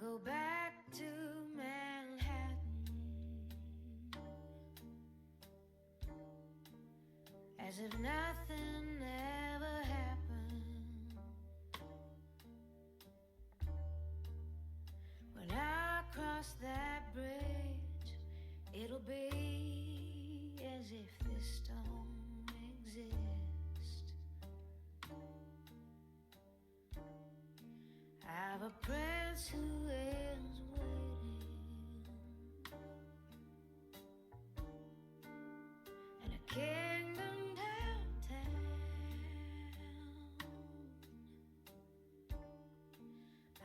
go back to Manhattan as if nothing ever happened. When I cross that bridge, it'll be as if this don't exist. I have a prince who is waiting and a kingdom downtown.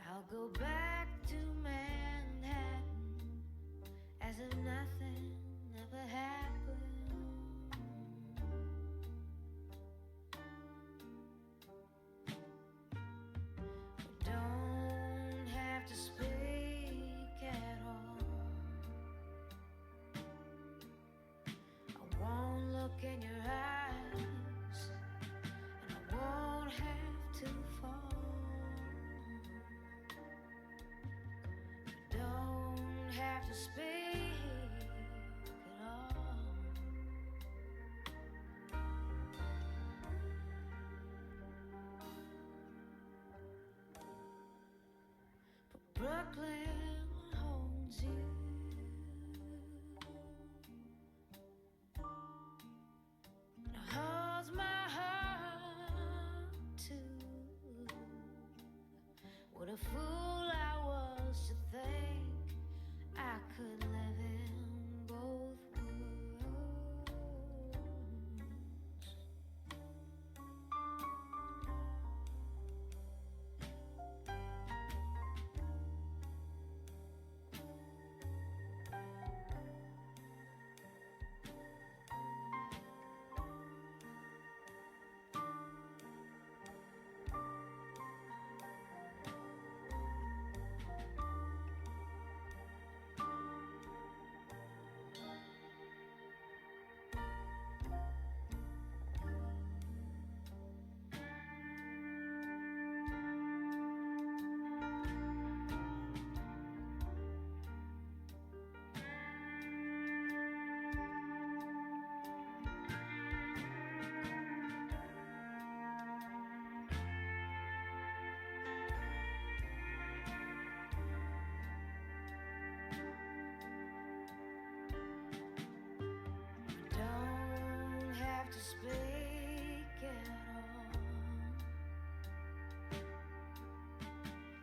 I'll go back to Manhattan as if nothing ever happened. Don't have to speak at all. I won't look in your eyes, and I won't have to fall. Don't have to speak at all. But Brooklyn holds you, and it holds my heart too. What a fool I was to think I could live in both worlds. Don't have to speak at all.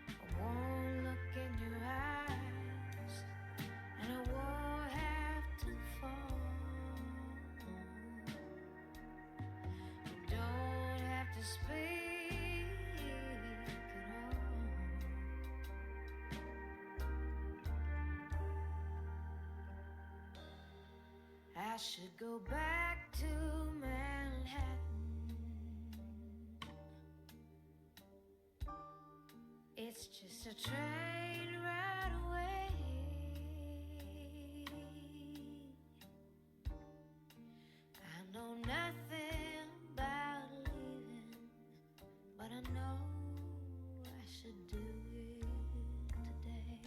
I won't look in your eyes, and I won't have to fall. You don't have to speak at all. I should go back to Manhattan. It's just a train ride away. I know nothing about leaving, but I know I should do it today.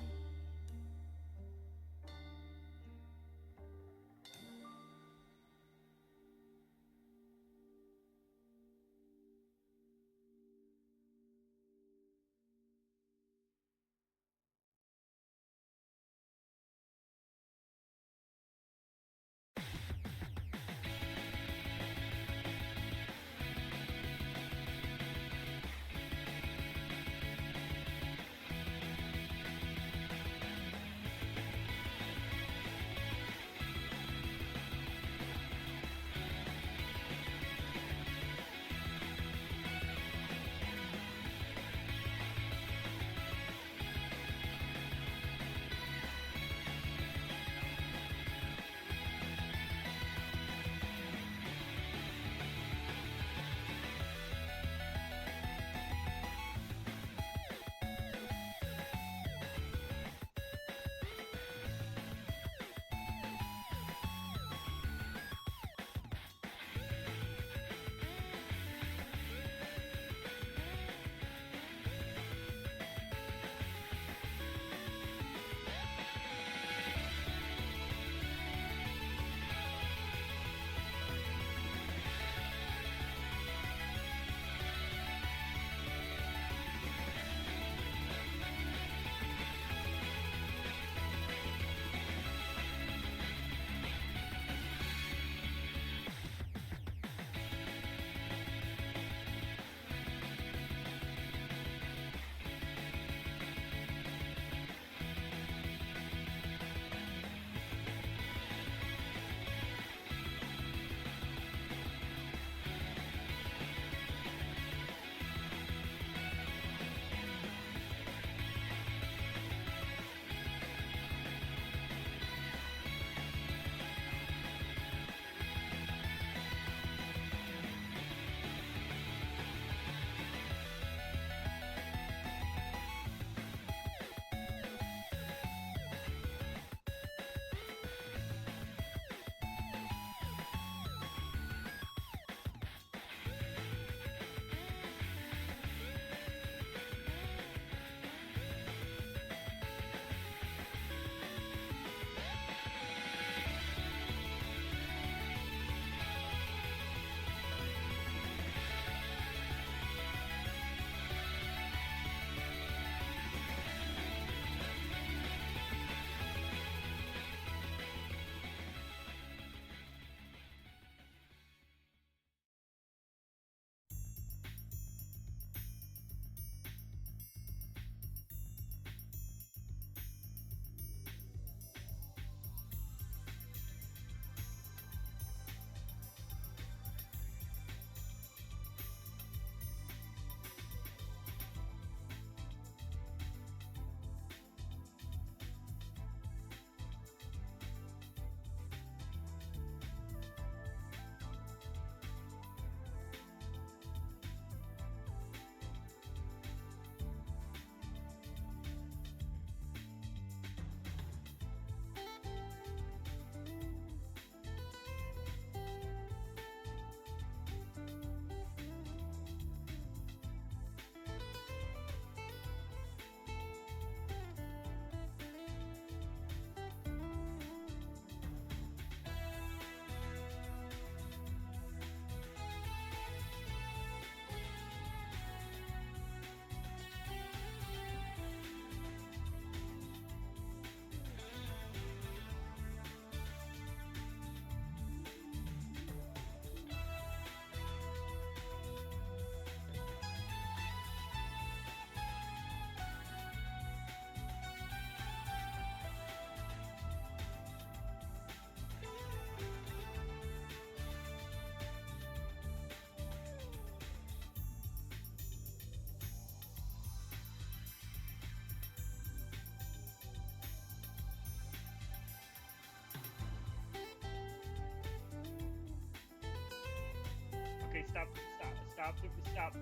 stop.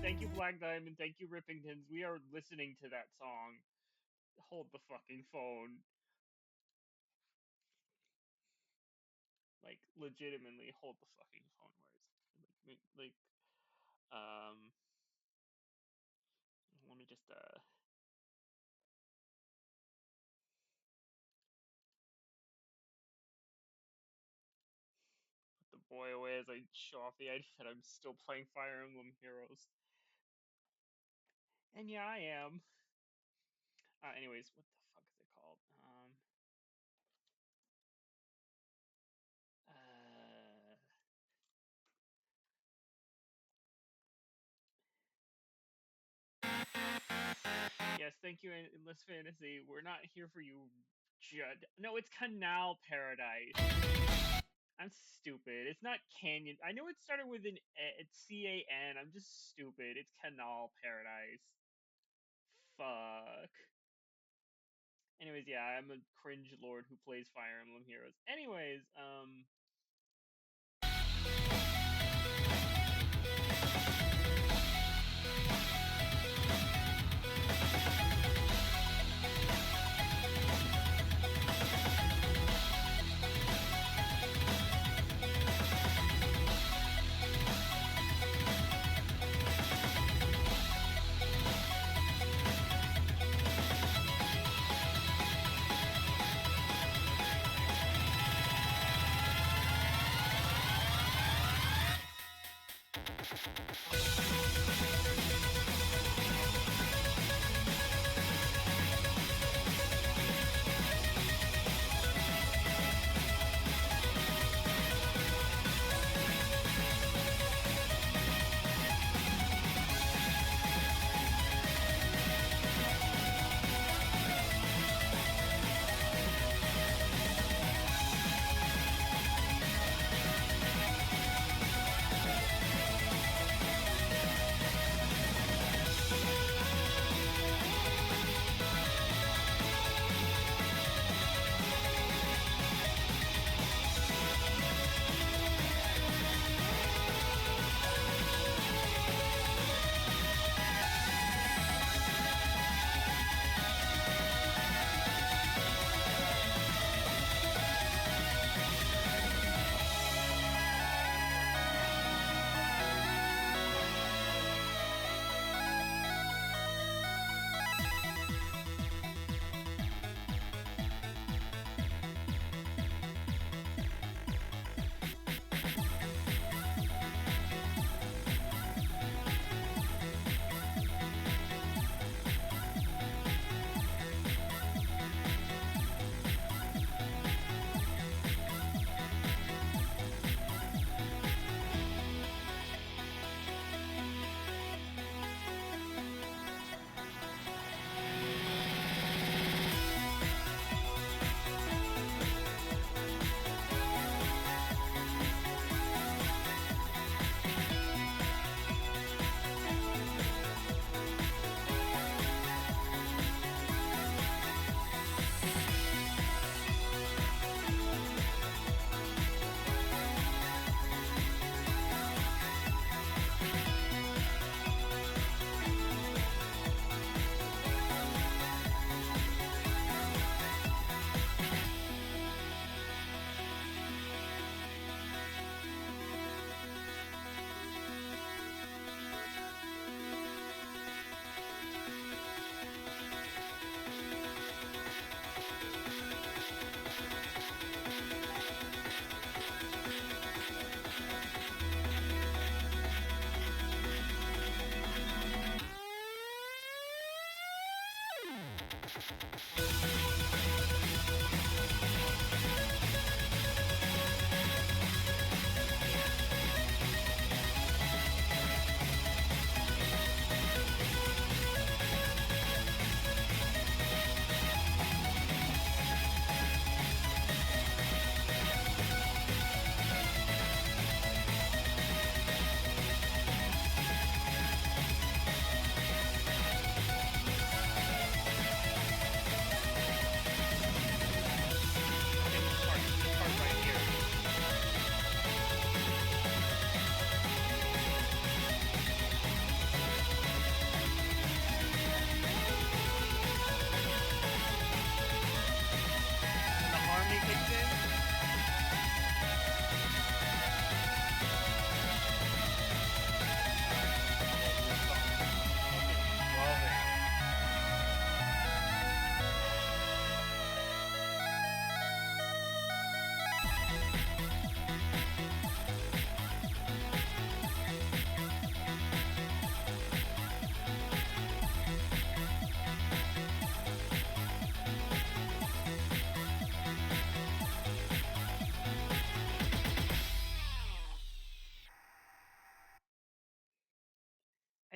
Thank you, Black Diamond. Thank you, Rippingtons. We are listening to that song. Hold the fucking phone. Like, legitimately, hold the fucking phone. Where is it? Let me just, put the boy away as I show off the idea that I'm still playing Fire Emblem Heroes. And yeah, I am. Anyways, what the fuck is it called? Yes, thank you, Endless Fantasy. We're not here for you, Judd. No, it's Canal Paradise. I'm stupid. It's not Canyon. I know it started with an C-A-N. I'm just stupid. It's Canal Paradise. Fuck. Anyways, yeah, I'm a cringe lord who plays Fire Emblem Heroes. Anyways,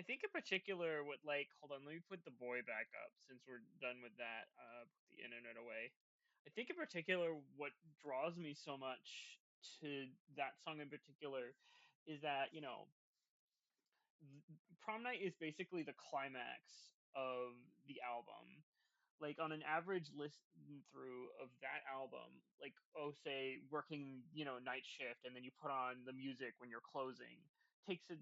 I think in particular, what like, hold on, let me put the boy back up since we're done with that. Put the internet away. I think in particular, what draws me so much to that song in particular is that, Prom Night is basically the climax of the album. Like on an average listen through of that album, like, oh, say working, night shift, and then you put on the music when you're closing, takes a,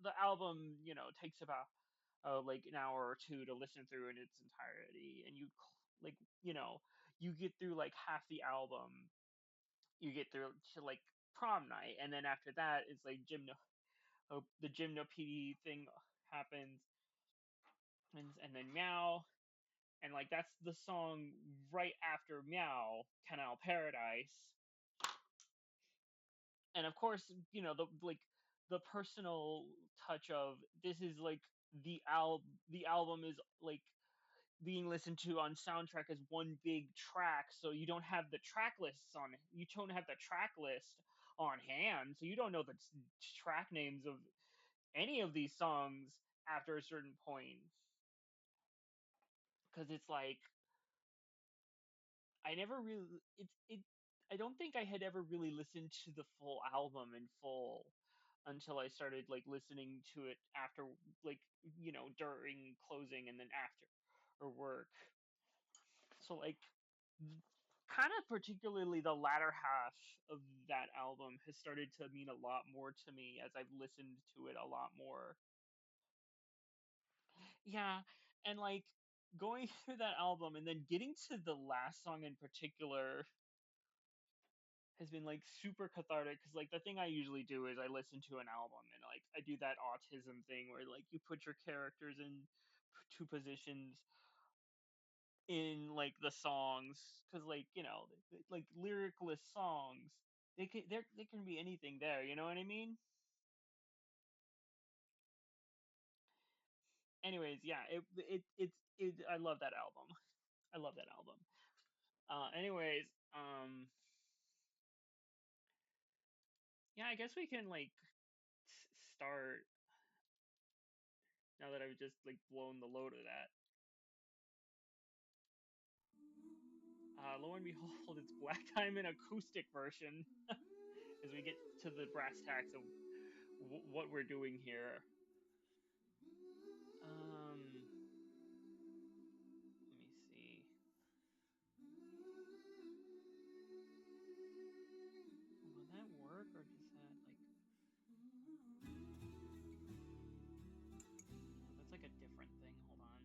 the album, takes about like an hour or two to listen through in its entirety, and like, you get through like half the album, you get through to like Prom Night, and then after that it's like the Gymno PD thing happens, and then Meow, and like that's the song right after Meow, Canal Paradise. And of course, the personal touch of this is like the album is like being listened to on soundtrack as one big track, so you don't have the track lists on it. You don't have the track list on hand, so you don't know the track names of any of these songs after a certain point, because it's like I never really it I don't think I had ever really listened to the full album in full until I started like listening to it after, like, during closing and then after or work. So like kind of particularly the latter half of that album has started to mean a lot more to me as I've listened to it a lot more. Yeah, and like going through that album and then getting to the last song in particular has been like super cathartic, because like the thing I usually do is I listen to an album and like I do that autism thing where like you put your characters in two positions in like the songs, because like like lyricless songs, they can be anything there, you know what I mean? Anyways, yeah, I love that album. I love that album. Anyways, yeah, I guess we can like start now that I've just like blown the load of that. Lo and behold, it's Black Diamond acoustic version as we get to the brass tacks of what we're doing here. Um, Let me see. Will that work, or does that like? Oh, that's like a different thing. Hold on.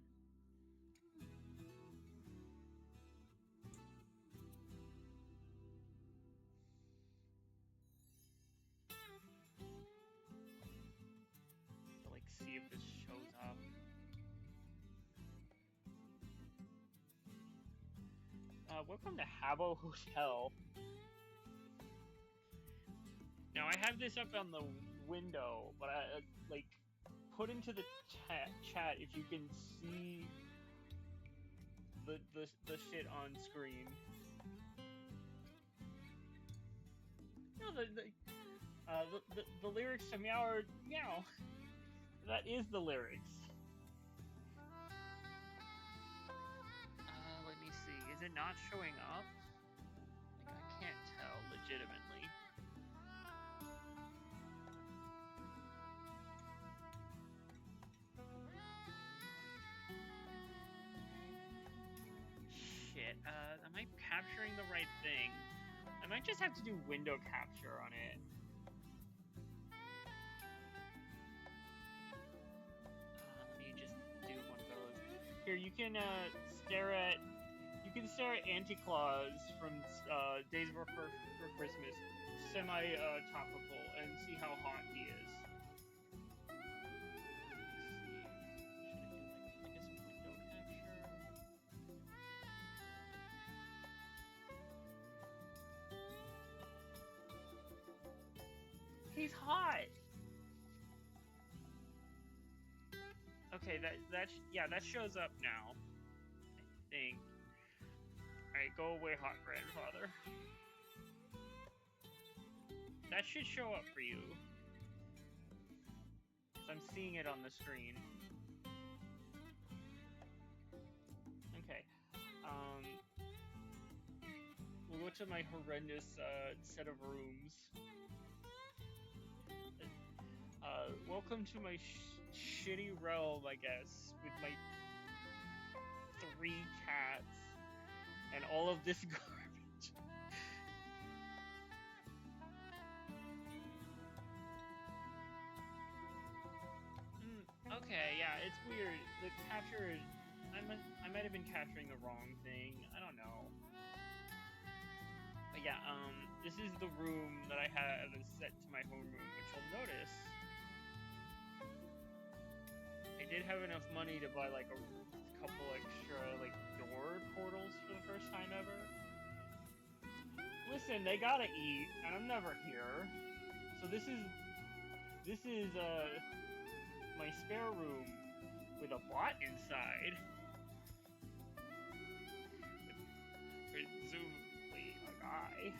To like see if this shows up. Welcome to Habbo Hotel. Now I have this up on the window, but I like put into the chat if you can see the shit on screen. No, the lyrics to Meow are Meow. That is the lyrics. Let me see. Is it not showing up? Like, I can't tell legitimately. Shit. Am I capturing the right thing? I might just have to do window capture on it. Let me just do one of those. Here, you can stare at Anti-Claus from Days Before Christmas, semi-topical, and see how hot he is. He's hot. Okay, that shows up now, I think. Alright, go away, hot grandfather. That should show up for you. I'm seeing it on the screen. Okay. We'll go to my horrendous set of rooms. Welcome to my shitty realm, I guess, with my 3 cats and all of this garbage. Okay, yeah, it's weird. The capture, I might have been capturing the wrong thing. I don't know. But yeah, this is the room that I have set to my home room, which you'll notice I did have enough money to buy like a couple extra like door portals for the first time ever. Listen, they gotta eat, and I'm never here. So this is my spare room with a bot inside. Presumably a guy.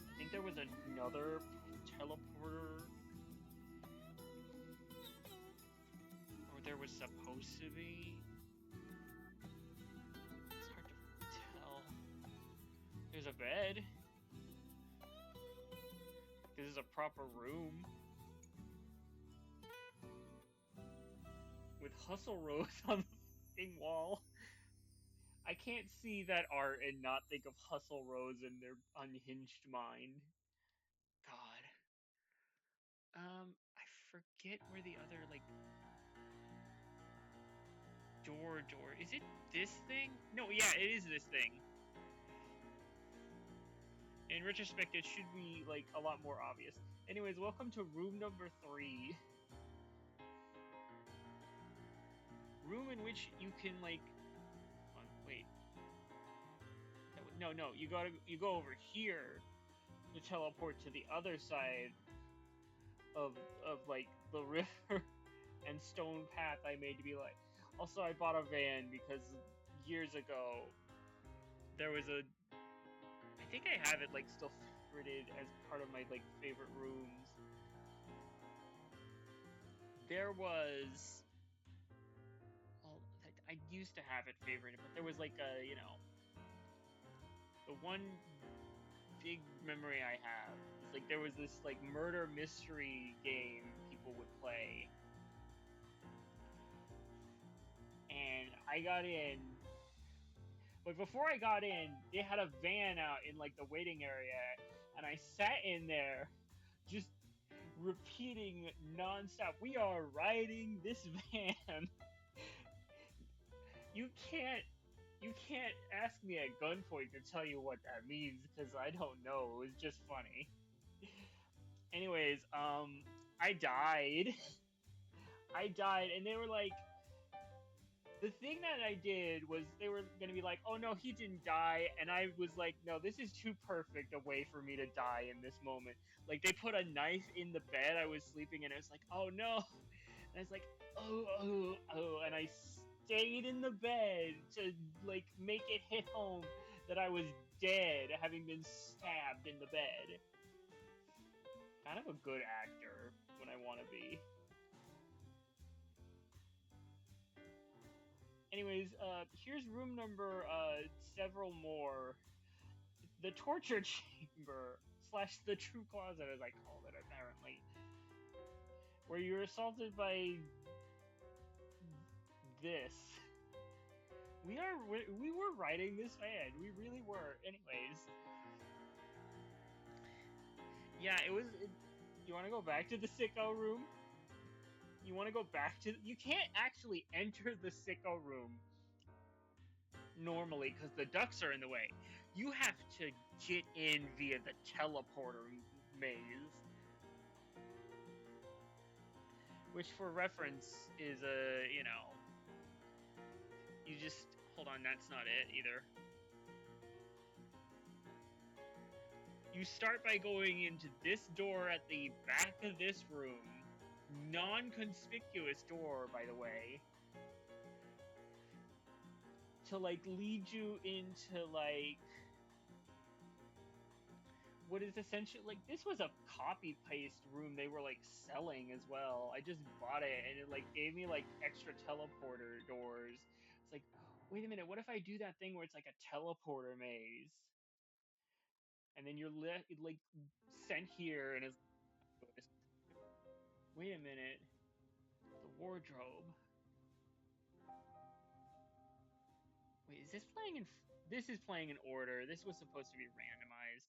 I think there was another teleporter. Or there was supposed to be. It's hard to tell. There's a bed. This is a proper room. With Hustle Rose on the fucking wall. I can't see that art and not think of Hustle Rose in their unhinged mind. God. I forget where the other, like, door. Is it this thing? No, yeah, it is this thing. In retrospect, it should be, like, a lot more obvious. Anyways, welcome to room number 3. Room in which you can, like... wait. No, you go over here to teleport to the other side of like, the river and stone path I made to be like... Also, I bought a van because years ago, there was a... I think I have it, like, still favorited as part of my, like, favorite rooms. There was... Well, I used to have it favorited, but there was, like, a, you know... The one big memory I have is, like, there was this, like, murder mystery game people would play. And I got in, but before I got in, they had a van out in, like, the waiting area, and I sat in there just repeating nonstop, "We are riding this van." You can't ask me at gunpoint to tell you what that means, because I don't know. It was just funny. Anyways, I died. And they were like, the thing that I did was they were gonna be like, "Oh no, he didn't die," and I was like, "No, this is too perfect a way for me to die in this moment." Like, they put a knife in the bed I was sleeping in, and I was like, "Oh no," and I was like, "Oh," and I stayed in the bed to, like, make it hit home that I was dead, having been stabbed in the bed. Kind of a good actor when I want to be. Anyways, here's room number several more. The torture chamber / the true closet, as I call it, apparently, where you're assaulted by this. We were riding this van. We really were. Anyways, yeah, you want to go back to the sicko room? You want to go back to... You can't actually enter the sicko room normally because the ducks are in the way. You have to get in via the teleporter maze. Which, for reference, is you know... You just... Hold on, that's not it either. You start by going into this door at the back of this room. Non-conspicuous door, by the way, to, like, lead you into, like, what is essentially like this was a copy paste room they were like selling as well. I just bought it and it like gave me like extra teleporter doors. It's like, wait a minute, what if I do that thing where it's like a teleporter maze? And then you're like sent here and it's wait a minute, the wardrobe. Wait, is this playing in this is playing in order. This was supposed to be randomized.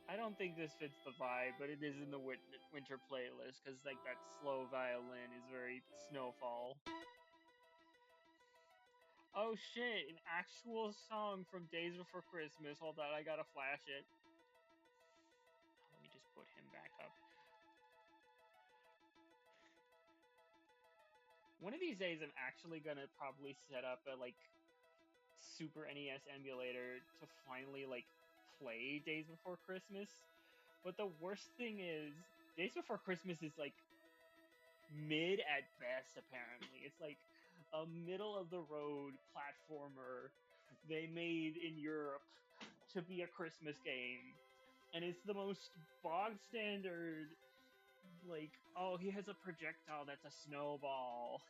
I don't think this fits the vibe, but it is in the winter playlist because like that slow violin is very Snowfall. Oh shit, an actual song from Days Before Christmas. Hold on, I gotta flash it. Let me just put him back up. One of these days I'm actually gonna probably set up a like Super NES emulator to finally like play Days Before Christmas. But the worst thing is Days Before Christmas is like mid at best apparently. It's like a middle of the road platformer they made in Europe to be a Christmas game. And it's the most bog standard like, oh, he has a projectile that's a snowball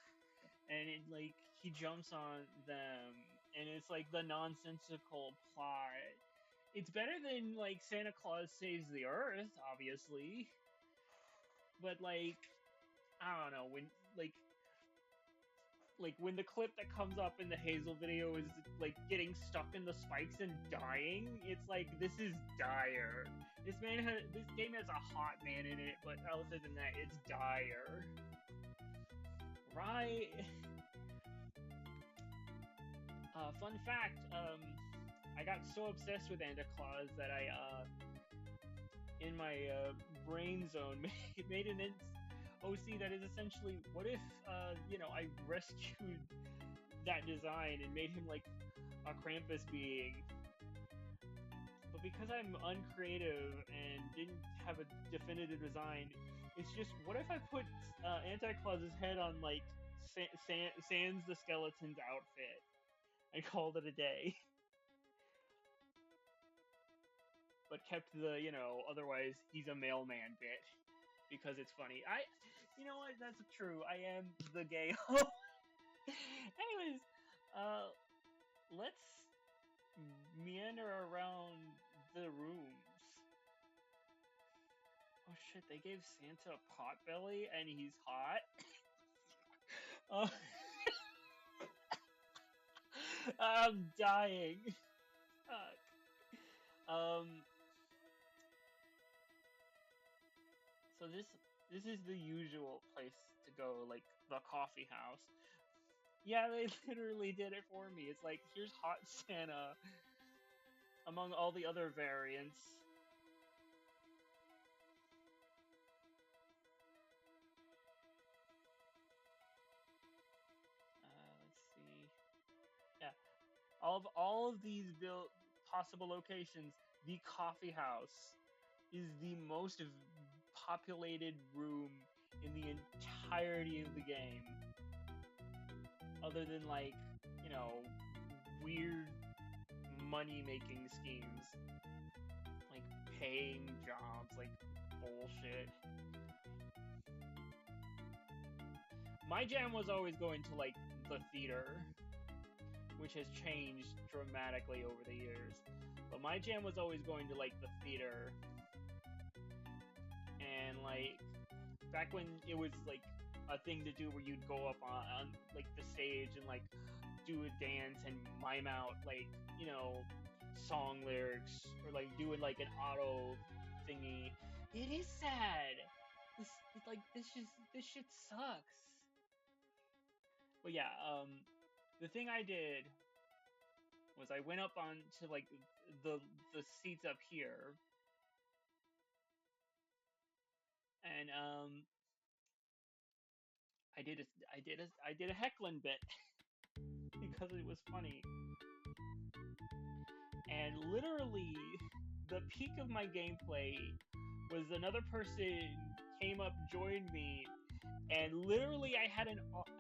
and it like he jumps on them and it's like the nonsensical plot. It's better than like Santa Claus Saves the Earth, obviously. But like I don't know, when when the clip that comes up in the Hazel video is like getting stuck in the spikes and dying, it's like this is dire. This game has a hot man in it, but other than that, it's dire. Right? Fun fact, I got so obsessed with Santa Claus that I, in my brain zone, made an OC that is essentially, what if, I rescued that design and made him like a Krampus being? But because I'm uncreative and didn't have a definitive design, it's just, what if I put Anti-Claus's head on like Sans the Skeleton's outfit and called it a day? But kept the, otherwise he's a mailman bit because it's funny. You know what? That's true. I am the gay ho. Anyways, let's meander around the rooms. Oh shit, they gave Santa a potbelly and he's hot? I'm dying. Fuck. So this is the usual place to go, like the coffee house. Yeah, they literally did it for me. It's like, here's Hot Santa among all the other variants. Let's see. Yeah, all of these possible locations, the coffee house is the most populated room in the entirety of the game. Other than like, weird money-making schemes. Like paying jobs, like bullshit. My jam was always going to like the theater, which has changed dramatically over the years. But my jam was always going to like the theater. And like back when it was like a thing to do where you'd go up on like the stage and like do a dance and mime out like, song lyrics or like doing like an auto thingy. It is sad. This shit sucks. But yeah, the thing I did was I went up on to like the seats up here, and I did a heckling bit because it was funny, and literally the peak of my gameplay was another person came up, joined me, and literally I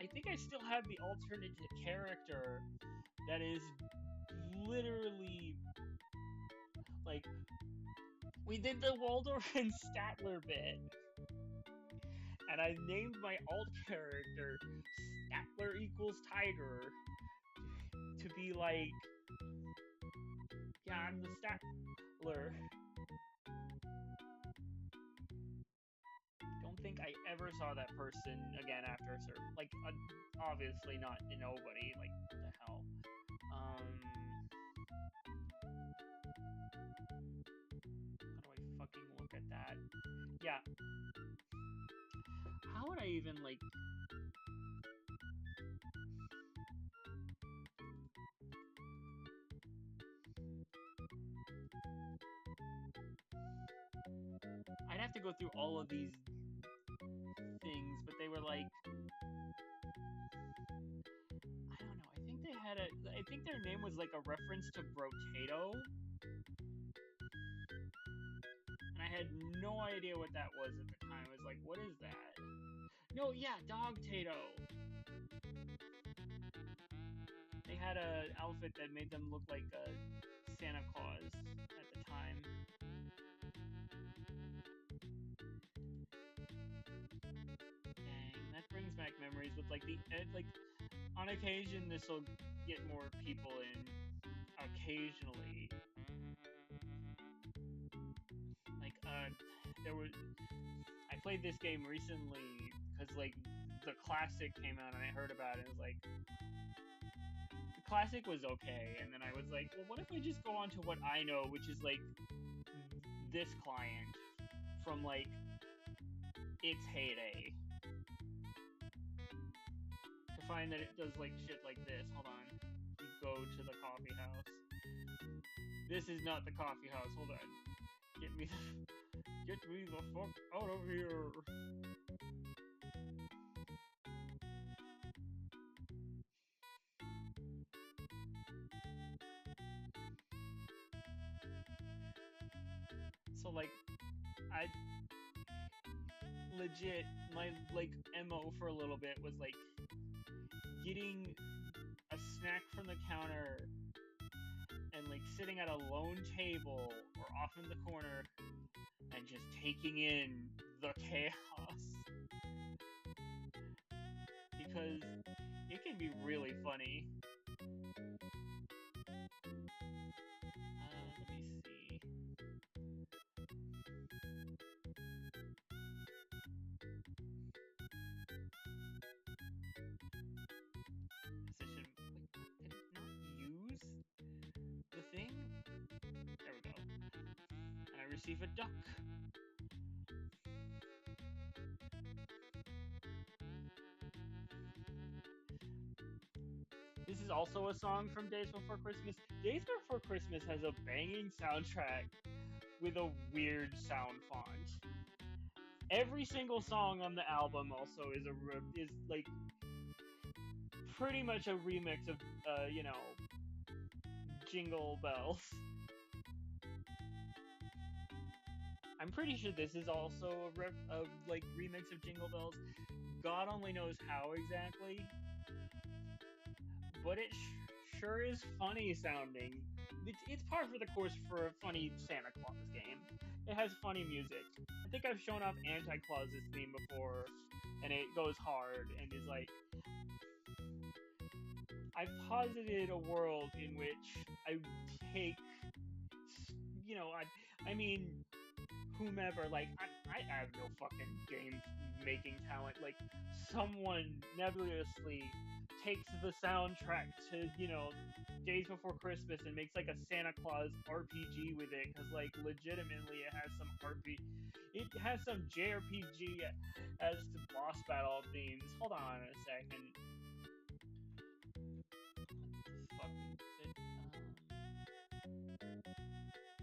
think I still have the alternate character, that is literally like we did the Waldorf and Statler bit, and I named my alt character Statler equals Tiger to be like, yeah, I'm the Statler. Don't think I ever saw that person again after a certain, like, obviously not nobody. Like, what the hell? How do I fucking look at that? Yeah. How would I even like? I'd have to go through all of these things, but they were like, I don't know. I think they had a. I think their name was like a reference to Brotato, and I had no idea what that was at the time. I was like, what is that? No, yeah, Dog Tato. They had a outfit that made them look like Santa Claus at the time. Dang, that brings back memories with like like on occasion this will get more people in. Occasionally, like there was I played this game recently because like the classic came out and I heard about it. It was like the classic was okay, and then I was like, well, what if I just go on to what I know, which is like this client from like its heyday, to find that it does like shit like this. Hold on, you go to the coffee house. This is not the coffee house. Hold on, get me the fuck out of here. So like I legit my like MO for a little bit was like getting a snack from the counter and like sitting at a lone table or off in the corner and just taking in the chaos, because it can be really funny. Let me see. Position. Did it not use the thing? There we go. And I receive a duck. This is also a song from Days Before Christmas. Days Before Christmas has a banging soundtrack with a weird sound font. Every single song on the album also is like pretty much a remix of Jingle Bells. I'm pretty sure this is also a like remix of Jingle Bells. God only knows how exactly, but it sure is funny sounding. It's par for the course for a funny Santa Claus game. It has funny music. I think I've shown off Anti-Claus's theme before, and it goes hard and is like, I've posited a world in which I take, I mean, whomever, like, I have no fucking game making talent. Like, someone nebulously takes the soundtrack to, Days Before Christmas and makes like a Santa Claus RPG with it, because like legitimately it has some JRPG as to boss battle themes. Hold on a second. What the fuck is it?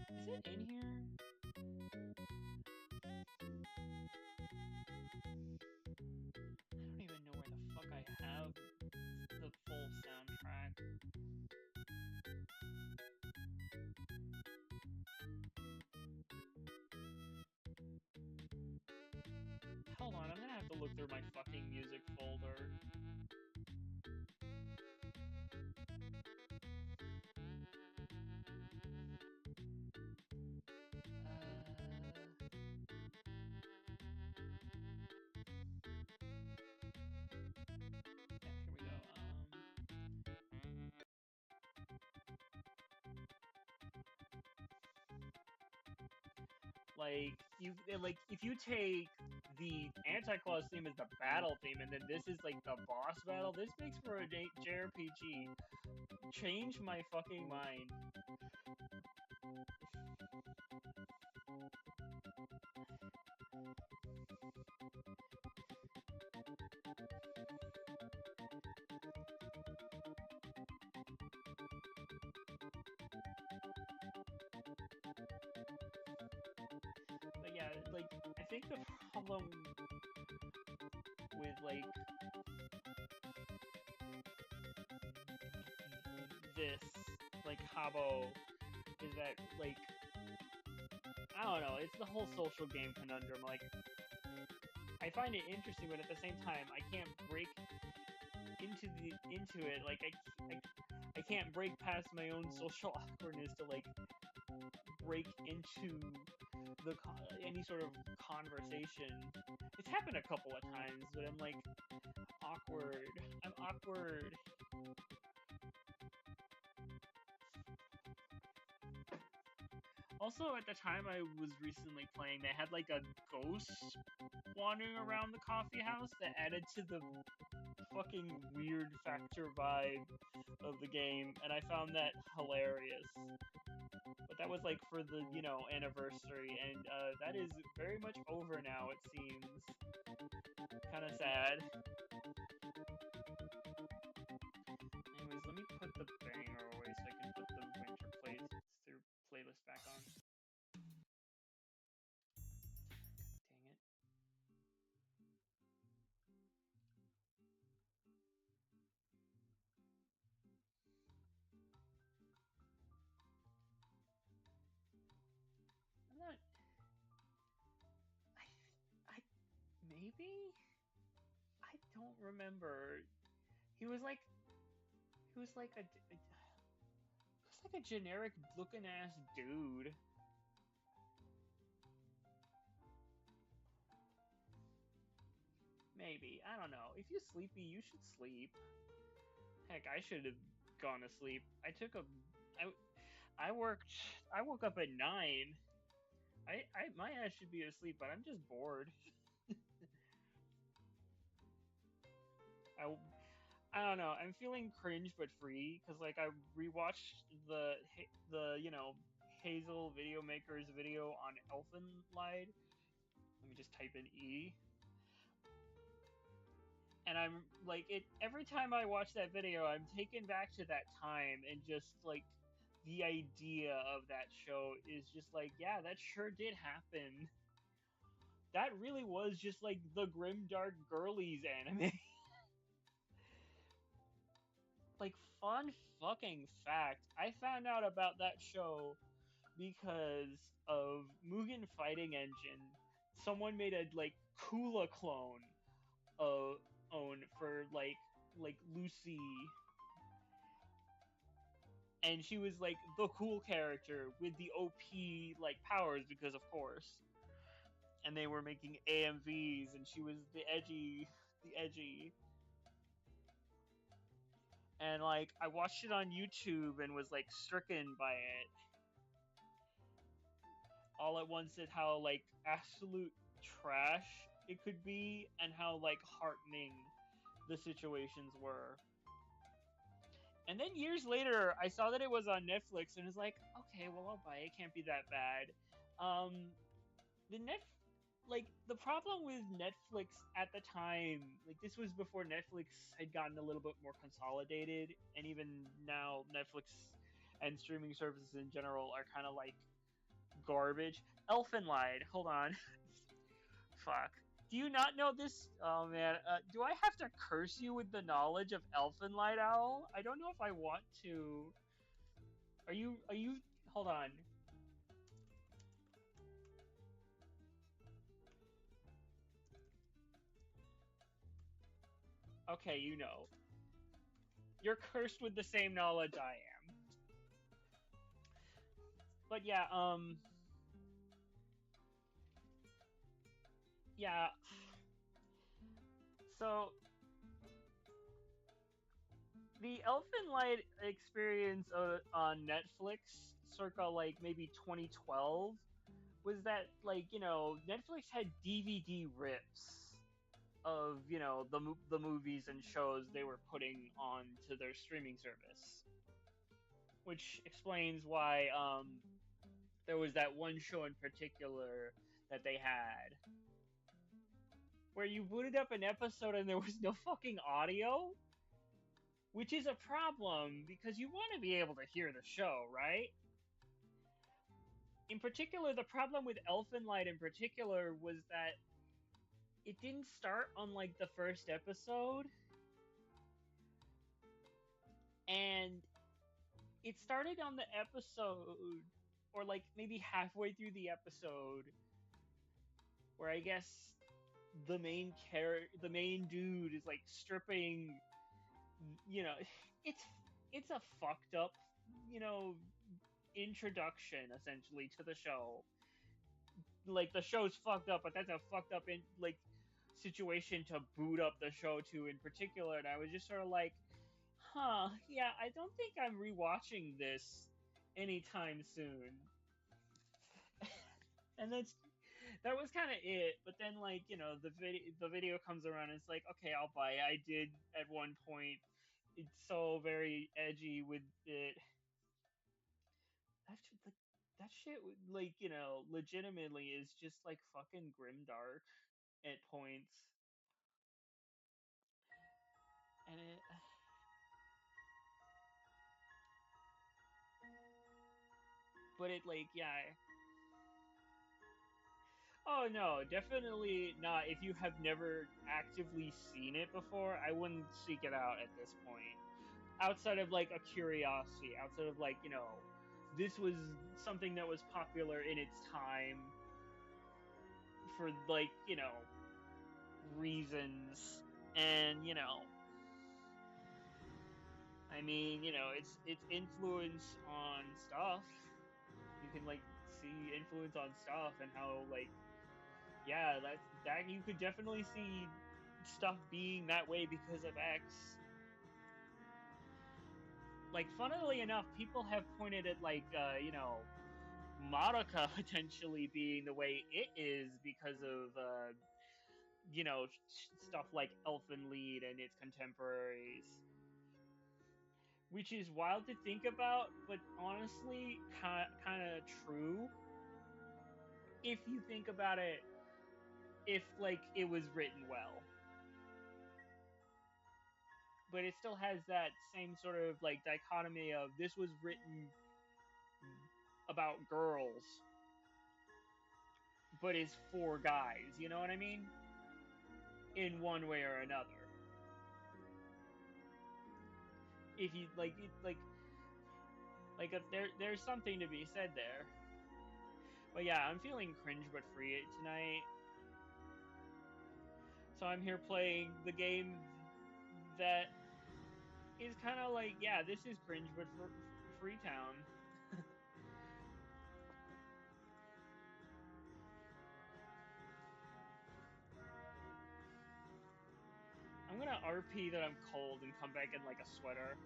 Is it in here? I don't even know where the fuck I have the full soundtrack. Hold on, I'm gonna have to look through my fucking music folder. Like if you take the anti-clause theme as the battle theme, and then this is like the boss battle, this makes for a JRPG. Change my fucking mind. But yeah, like I think the problem with like this, like Habbo, is that like I don't know, it's the whole social game conundrum. Like I find it interesting, but at the same time, I can't break into it. Like I can't break past my own social awkwardness to like break into any sort of conversation. It's happened a couple of times, but I'm like awkward. I'm awkward. Also, at the time I was recently playing, they had like a ghost wandering around the coffee house that added to the fucking weird factor vibe of the game, and I found that hilarious. But that was like for the, anniversary, and that is very much over now, it seems. Kind of sad. Anyways, let me put the banger away so I can put the winter playlist back on. Dang it. I'm not. I maybe. I don't remember. He was like. He was like a. He was like a generic looking ass dude. Maybe. I don't know. If you're sleepy, you should sleep. Heck, I should have gone to sleep. I worked. I woke up at 9. My ass should be asleep, but I'm just bored. I, I don't know. I'm feeling cringe but free because like I rewatched the Hazel Video Maker's video on Elfenlied. Let me just type in E. And I'm like it every time I watch that video, I'm taken back to that time and just like the idea of that show is just like, yeah, that sure did happen. That really was just like the grim dark girlies anime. Like fun fucking fact, I found out about that show because of Mugen Fighting Engine. Someone made a like Kula clone of own for like Lucy, and she was like the cool character with the OP like powers because of course. And they were making AMVs, and she was the edgy. And like I watched it on YouTube and was like stricken by it all at once at how like absolute trash it could be and how like heartening the situations were. And then years later, I saw that it was on Netflix and was like, okay, well I'll buy it. It can't be that bad. The the problem with Netflix at the time, like this was before Netflix had gotten a little bit more consolidated, and even now Netflix and streaming services in general are kind of like garbage. Elfenlied, hold on. Fuck. Do you not know this? Oh man, do I have to curse you with the knowledge of Elfenlight Owl? I don't know if I want to. Are you? Hold on. Okay, you know. You're cursed with the same knowledge I am. But yeah, yeah. So the Elfin Light experience on Netflix, circa like maybe 2012, was that, like, Netflix had DVD rips of, the movies and shows they were putting onto their streaming service, which explains why there was that one show in particular that they had where you booted up an episode and there was no fucking audio, which is a problem because you want to be able to hear the show, right? In particular, the problem with Elfen Lied in particular was that it didn't start on like the first episode, and it started on the episode, or like maybe halfway through the episode, where I guess the main dude is like stripping, you know, it's it's a fucked up, you know, introduction essentially to the show. Like the show's fucked up, but that's a fucked up in like situation to boot up the show to in particular, and I was just sort of like, huh, yeah, I don't think I'm rewatching this anytime soon. And that was kind of it. But then, like, the video comes around and it's like, okay, I'll buy it. I did at one point. It's so very edgy with it. That shit, like, legitimately is just like fucking grimdark at points. And but it, like, yeah. Oh no, definitely not. If you have never actively seen it before, I wouldn't seek it out at this point. Outside of like a curiosity, outside of like, this was something that was popular in its time for like, reasons. And, I mean, its influence on stuff. You can like see influence on stuff and how like, yeah, that you could definitely see stuff being that way because of X. Like, funnily enough, people have pointed at like, Madoka potentially being the way it is because of, stuff like Elfen Lied and its contemporaries. Which is wild to think about, but honestly, kind of true. If you think about it, if, like, it was written well. But it still has that same sort of, like, dichotomy of this was written about girls, but is for guys, you know what I mean? In one way or another. If you, like, if there's something to be said there. But yeah, I'm feeling cringe but free tonight. So I'm here playing the game that is kind of like, yeah, this is cringe but for Freetown. I'm gonna RP that I'm cold and come back in like a sweater.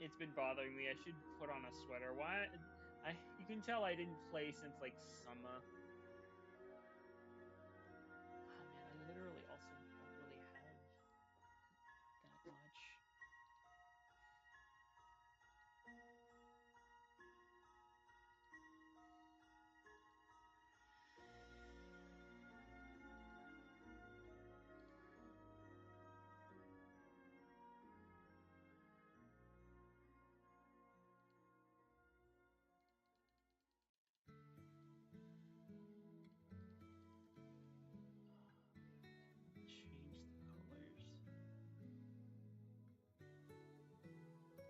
It's been bothering me. I should put on a sweater. Why? You can tell I didn't play since like summer. Oh man, I literally also don't really have that much. Change the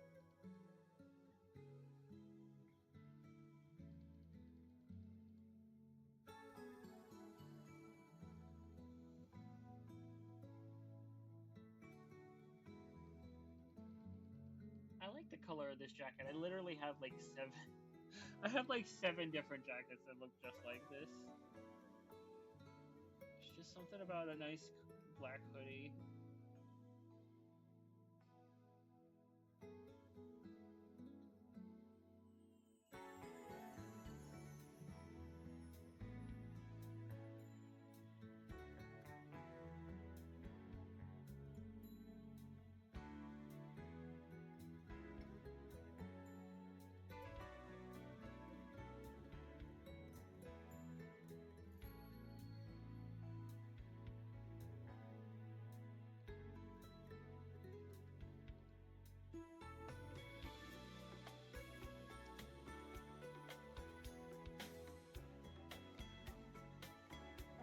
colors. I like the color of this jacket. I literally have like 7 I have like 7 different jackets that look just like this. It's just something about a nice black hoodie.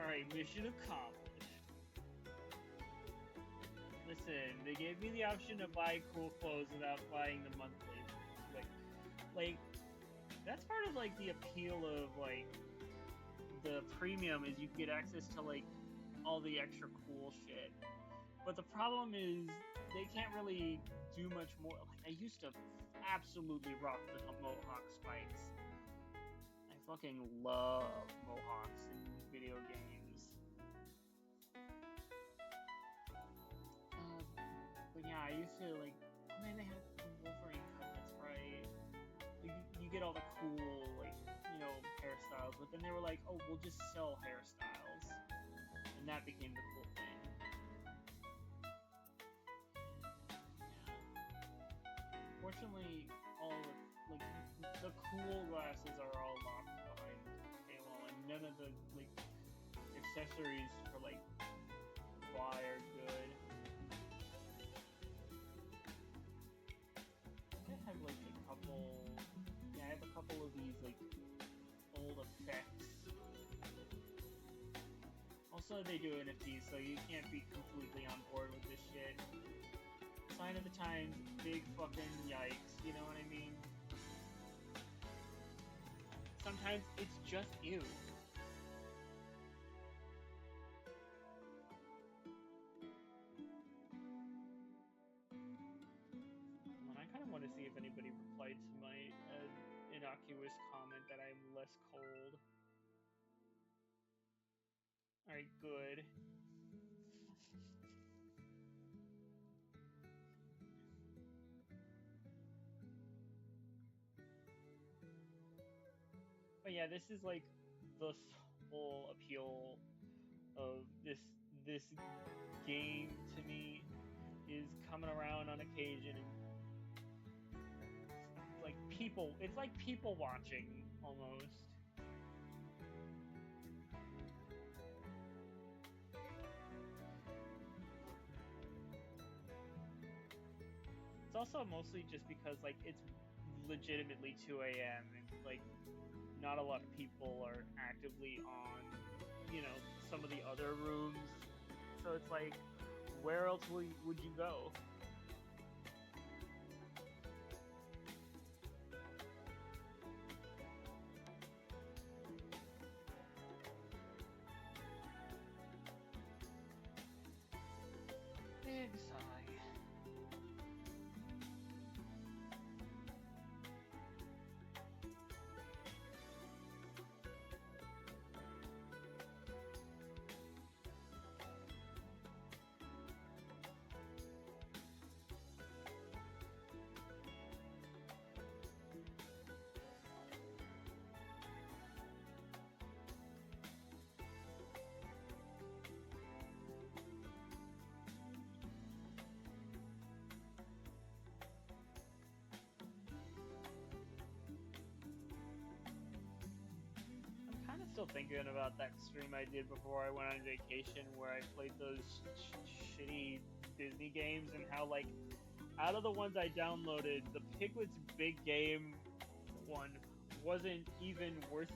Alright, mission accomplished. Listen, they gave me the option to buy cool clothes without buying the monthly. Like, that's part of like the appeal of like the premium is you get access to like all the extra cool shit. But the problem is they can't really do much more. Like I used to absolutely rock the Mohawk spikes. I fucking love Mohawks in video games. But yeah, I used to like. Oh man, they had the Wolverine cut. That's right. You get all the cool like hairstyles, but then they were like, oh, we'll just sell hairstyles, and that became the cool thing. Fortunately, all the cool glasses are all locked behind paywall, and none of the like accessories for like buy are good. I have like a couple. Yeah, I have a couple of these like old effects. Also, they do NFTs, so you can't be completely on board with this shit. Sign of the times, big fucking yikes, you know what I mean? Sometimes it's just you. And I kind of want to see if anybody replied to my innocuous comment that I'm less cold. Alright, good. But yeah, this is like the whole appeal of this game to me is coming around on occasion and it's like people watching almost. It's also mostly just because like it's legitimately 2 a.m. and like not a lot of people are actively on, some of the other rooms. So it's like, where else would you go? Big sigh. Still thinking about that stream I did before I went on vacation where I played those shitty Disney games and how like out of the ones I downloaded, the Piglet's Big Game one wasn't even worth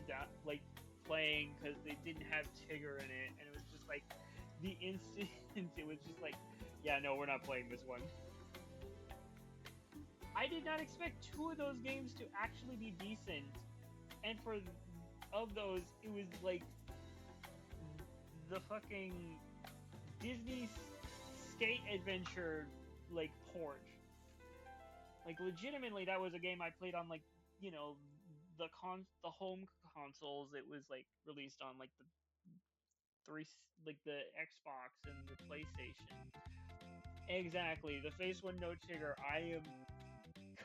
playing because they didn't have Tigger in it, and it was just like the instant it was just like, yeah, no, we're not playing this one. I did not expect 2 of those games to actually be decent, and for of those, it was like the fucking Disney Skate Adventure like port. Like legitimately, that was a game I played on like the home consoles, it was like released on like the three like the Xbox and the PlayStation. Exactly, the face one no trigger. I am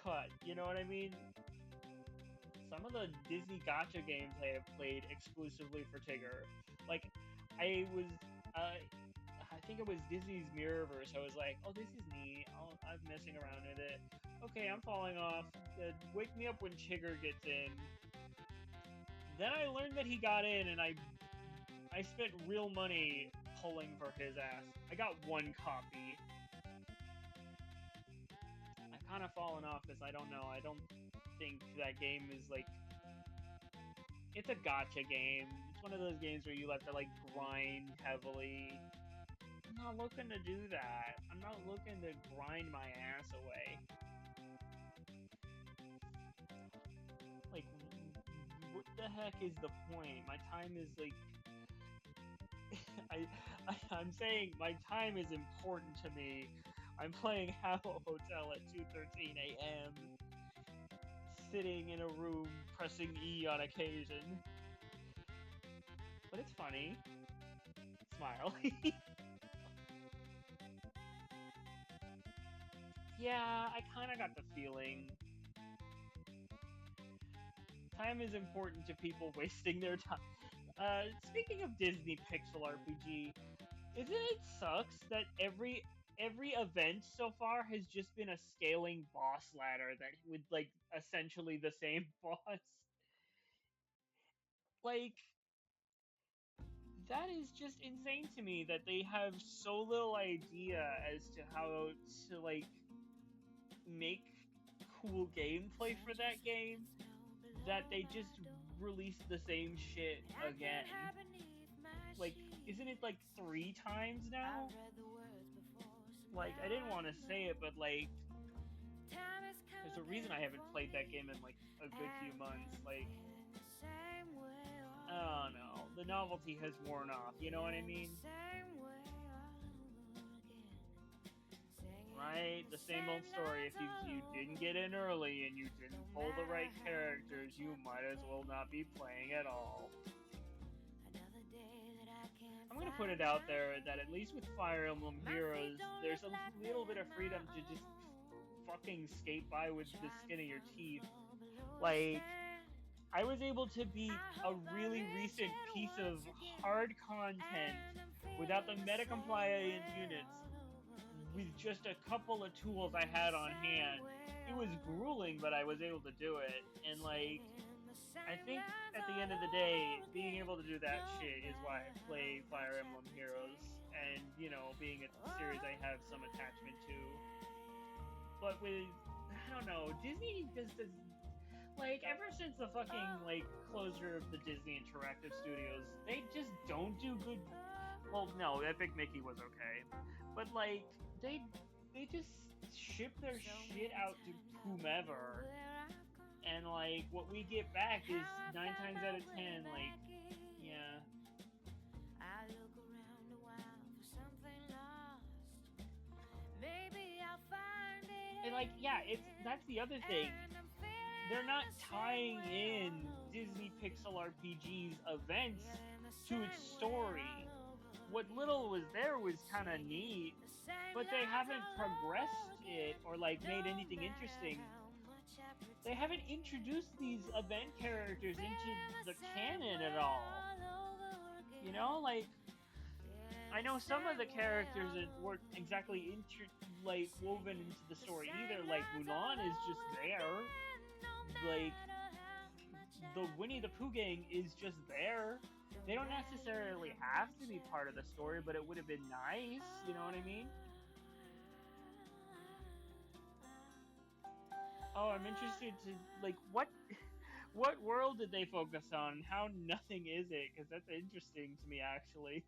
cut. You know what I mean? Some of the Disney Gotcha games I have played exclusively for Tigger. Like, I was, I think it was Disney's Mirrorverse. I was like, oh, this is neat. I'm messing around with it. Okay, I'm falling off. Wake me up when Tigger gets in. Then I learned that he got in, and I spent real money pulling for his ass. I got one copy. I've kind of fallen off because I don't know. I don't think that game is like it's a gotcha game. It's one of those games where you have to like grind heavily. I'm not looking to do that. I'm not looking to grind my ass away. Like, what the heck is the point? My time is like, I'm saying my time is important to me. I'm playing Habbo Hotel at 2:13 a.m. Sitting in a room pressing E on occasion. But it's funny. Smile. Yeah, I kind of got the feeling. Time is important to people wasting their time. Speaking of Disney Pixel RPG, isn't it sucks that every event so far has just been a scaling boss ladder that with like essentially the same boss? Like that is just insane to me that they have so little idea as to how to like make cool gameplay for that game that they just release the same shit again. Like, isn't it like 3 times now? Like, I didn't want to say it, but like, there's a reason I haven't played that game in like a good few months. Like, oh no, the novelty has worn off. You know what I mean? Right? The same old story. If you didn't get in early and you didn't pull the right characters, you might as well not be playing at all. I'm gonna put it out there that at least with Fire Emblem Heroes, there's a little bit of freedom to just fucking skate by with the skin of your teeth. Like, I was able to beat a really recent piece of hard content without the meta compliant units with just a couple of tools I had on hand. It was grueling, but I was able to do it. And like, I think at the end of the day, being able to do that shit is why I play Fire Emblem Heroes. And, you know, being a series I have some attachment to. But with, I don't know, Disney just does, like, ever since the fucking, like, closure of the Disney Interactive Studios, they just don't do good. Well, no, Epic Mickey was okay. But, like, they just ship their shit out to whomever, and like what we get back is 9 times out of 10, like, yeah. And like, yeah, it's that's the other thing. They're not tying in Disney Pixel RPG's events to its story. What little was there was kind of neat, but they haven't progressed it or like made anything interesting. They haven't introduced these event characters into the canon at all. You know, like, I know some of the characters that weren't exactly like woven into the story either. Like Mulan is just there. Like the Winnie the Pooh gang is just there. They don't necessarily have to be part of the story, but it would have been nice. You know what I mean? Oh, I'm interested to like what world did they focus on? How nothing is it? Because that's interesting to me actually.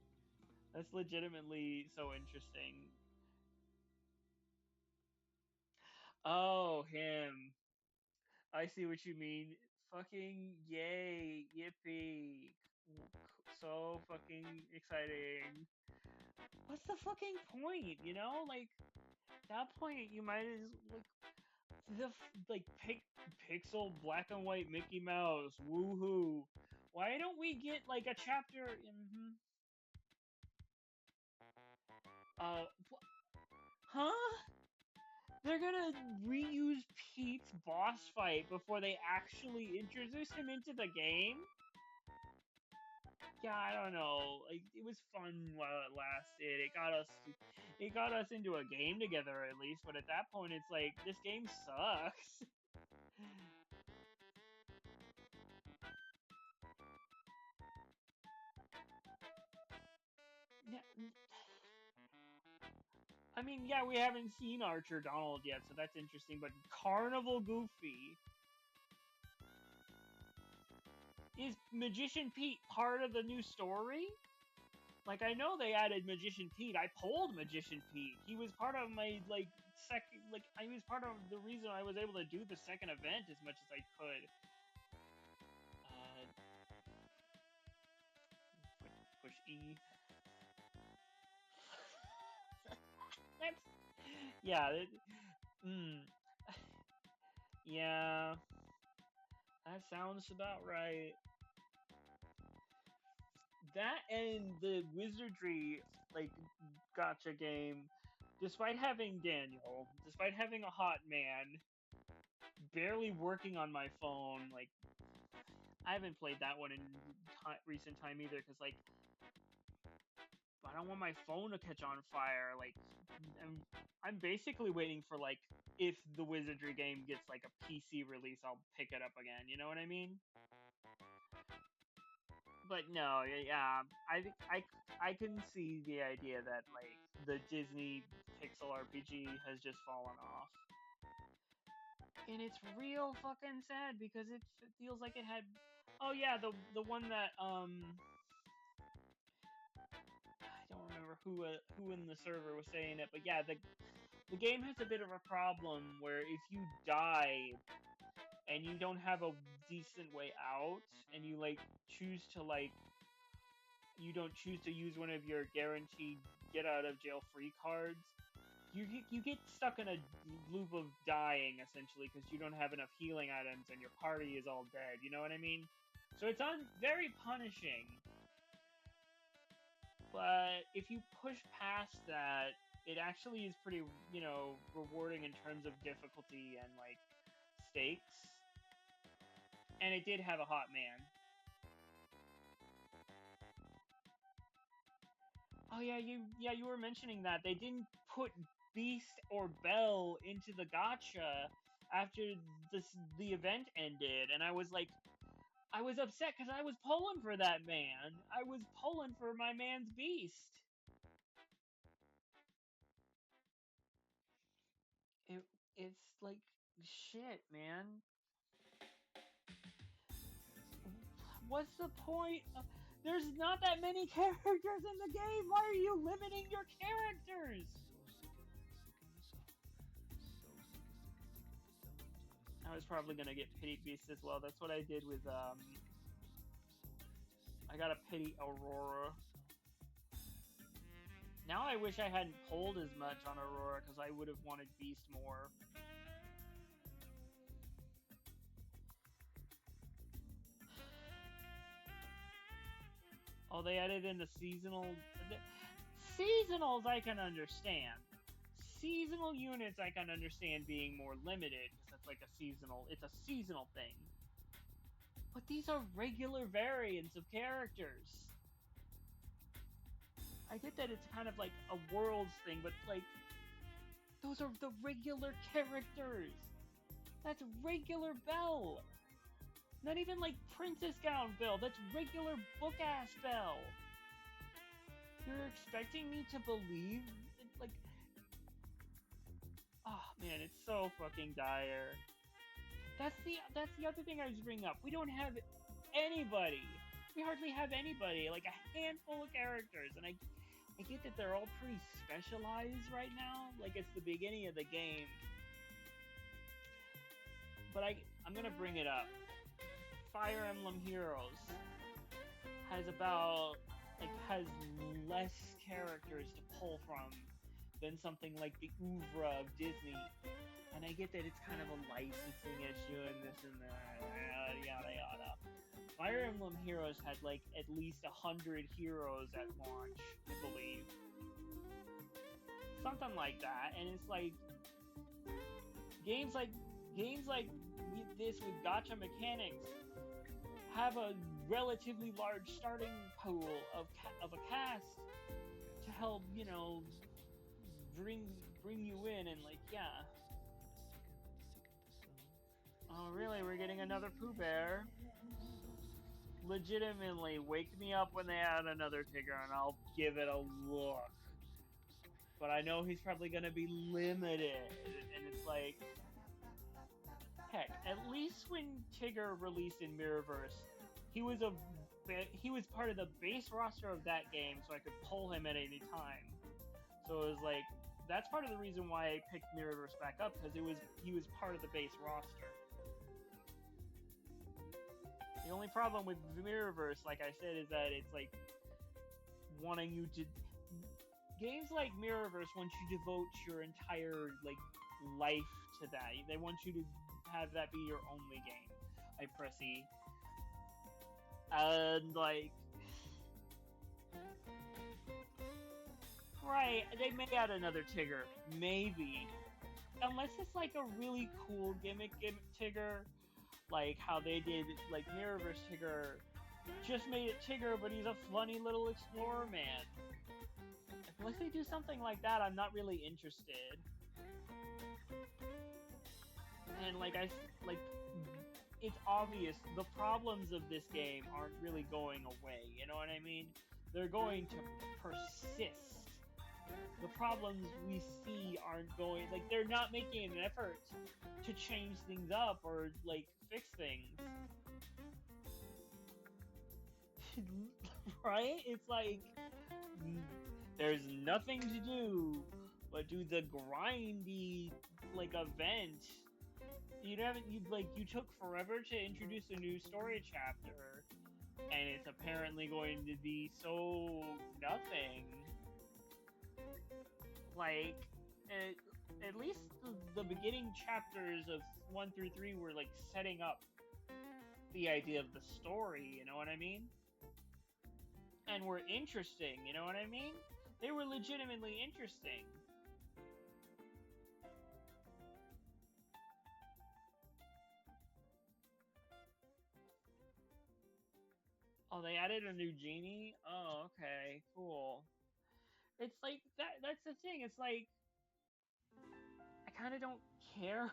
That's legitimately so interesting. Oh, him. I see what you mean. Fucking yay, yippee. So fucking exciting. What's the fucking point, you know? Like, at that point, you might as like the like pick Pixel black and white Mickey Mouse. Woohoo! Why don't we get like a chapter? Uh, huh? They're gonna reuse Pete's boss fight before they actually introduce him into the game? Yeah, I don't know. Like it was fun while it lasted. It got us into a game together at least, but at that point it's like this game sucks. Yeah, I mean, yeah, we haven't seen Archer Donald yet, so that's interesting, but Carnival Goofy, is Magician Pete part of the new story? Like I know they added Magician Pete. I pulled Magician Pete. He was part of my like second like I was part of the reason I was able to do the second event as much as I could. Uh, push E. That's yeah. Mm, yeah, that sounds about right. That and the wizardry like gotcha game, despite having Daniel, despite having a hot man, barely working on my phone. Like I haven't played that one in recent time either, because like I don't want my phone to catch on fire. Like I'm basically waiting for like if the wizardry game gets like a PC release, I'll pick it up again. You know what I mean? But no, yeah, I can see the idea that like the Disney Pixel RPG has just fallen off, and it's real fucking sad because it feels like it had. Oh yeah, the one that I don't remember who in the server was saying it, but yeah, the game has a bit of a problem where if you die and you don't have a decent way out, and you like choose to like you don't choose to use one of your guaranteed get out of jail free cards, you get stuck in a loop of dying essentially because you don't have enough healing items and your party is all dead. You know what I mean? So it's very punishing. But if you push past that, it actually is pretty, rewarding in terms of difficulty and like stakes. And it did have a hot man. Oh yeah, you were mentioning that they didn't put Beast or Belle into the gotcha after the event ended, and I was upset because I was pulling for that man. I was pulling for my man's Beast. It it's like shit, man. What's the point? There's not that many characters in the game. Why are you limiting your characters? I was probably gonna get Pity Beast as well. That's what I did with I got a Pity Aurora. Now I wish I hadn't pulled as much on Aurora because I would have wanted Beast more. Oh, they added in the seasonal. Seasonals I can understand. Seasonal units I can understand being more limited because that's like a seasonal. It's a seasonal thing. But these are regular variants of characters. I get that it's kind of like a worlds thing, but like those are the regular characters. That's regular Belle. Not even like Princess Gown Belle. That's regular book ass Belle. You're expecting me to believe like oh man, it's so fucking dire. That's the other thing I was bringing up. We don't have anybody. We hardly have anybody. Like a handful of characters, and I get that they're all pretty specialized right now. Like it's the beginning of the game, but I'm gonna bring it up. Fire Emblem Heroes has less characters to pull from than something like the oeuvre of Disney. And I get that it's kind of a licensing issue and this and that, yada yada. Fire Emblem Heroes had like at least 100 heroes at launch, I believe. Something like that, and it's like games like this with gacha mechanics have a relatively large starting pool of a cast to help, bring you in and like, yeah. Oh really, we're getting another Pooh Bear. Legitimately, wake me up when they add another Tigger and I'll give it a look. But I know he's probably gonna be limited, and it's like, heck, at least when Tigger released in Mirrorverse, he was part of the base roster of that game, so I could pull him at any time. So it was like, that's part of the reason why I picked Mirrorverse back up, because he was part of the base roster. The only problem with Mirrorverse, like I said, is that it's like wanting you to. Games like Mirrorverse want you to devote your entire like life to that. They want you to have that be your only game. I press E. And like, right? They may add another Tigger, maybe, unless it's like a really cool gimmick Tigger. Like how they did, like Mirrorverse Tigger just made it Tigger, but he's a funny little explorer man. Unless they do something like that, I'm not really interested. And it's obvious the problems of this game aren't really going away. You know what I mean? They're going to persist. The problems we see aren't going, like, they're not making an effort to change things up or like fix things. Right? It's like there's nothing to do but do the grindy like event. You took forever to introduce a new story chapter, and it's apparently going to be so nothing. Like, at least the beginning chapters of 1 through 3 were like setting up the idea of the story, you know what I mean? And were interesting, you know what I mean? They were legitimately interesting. Oh, they added a new genie? Oh, okay, cool. It's like that's the thing. It's like I kind of don't care.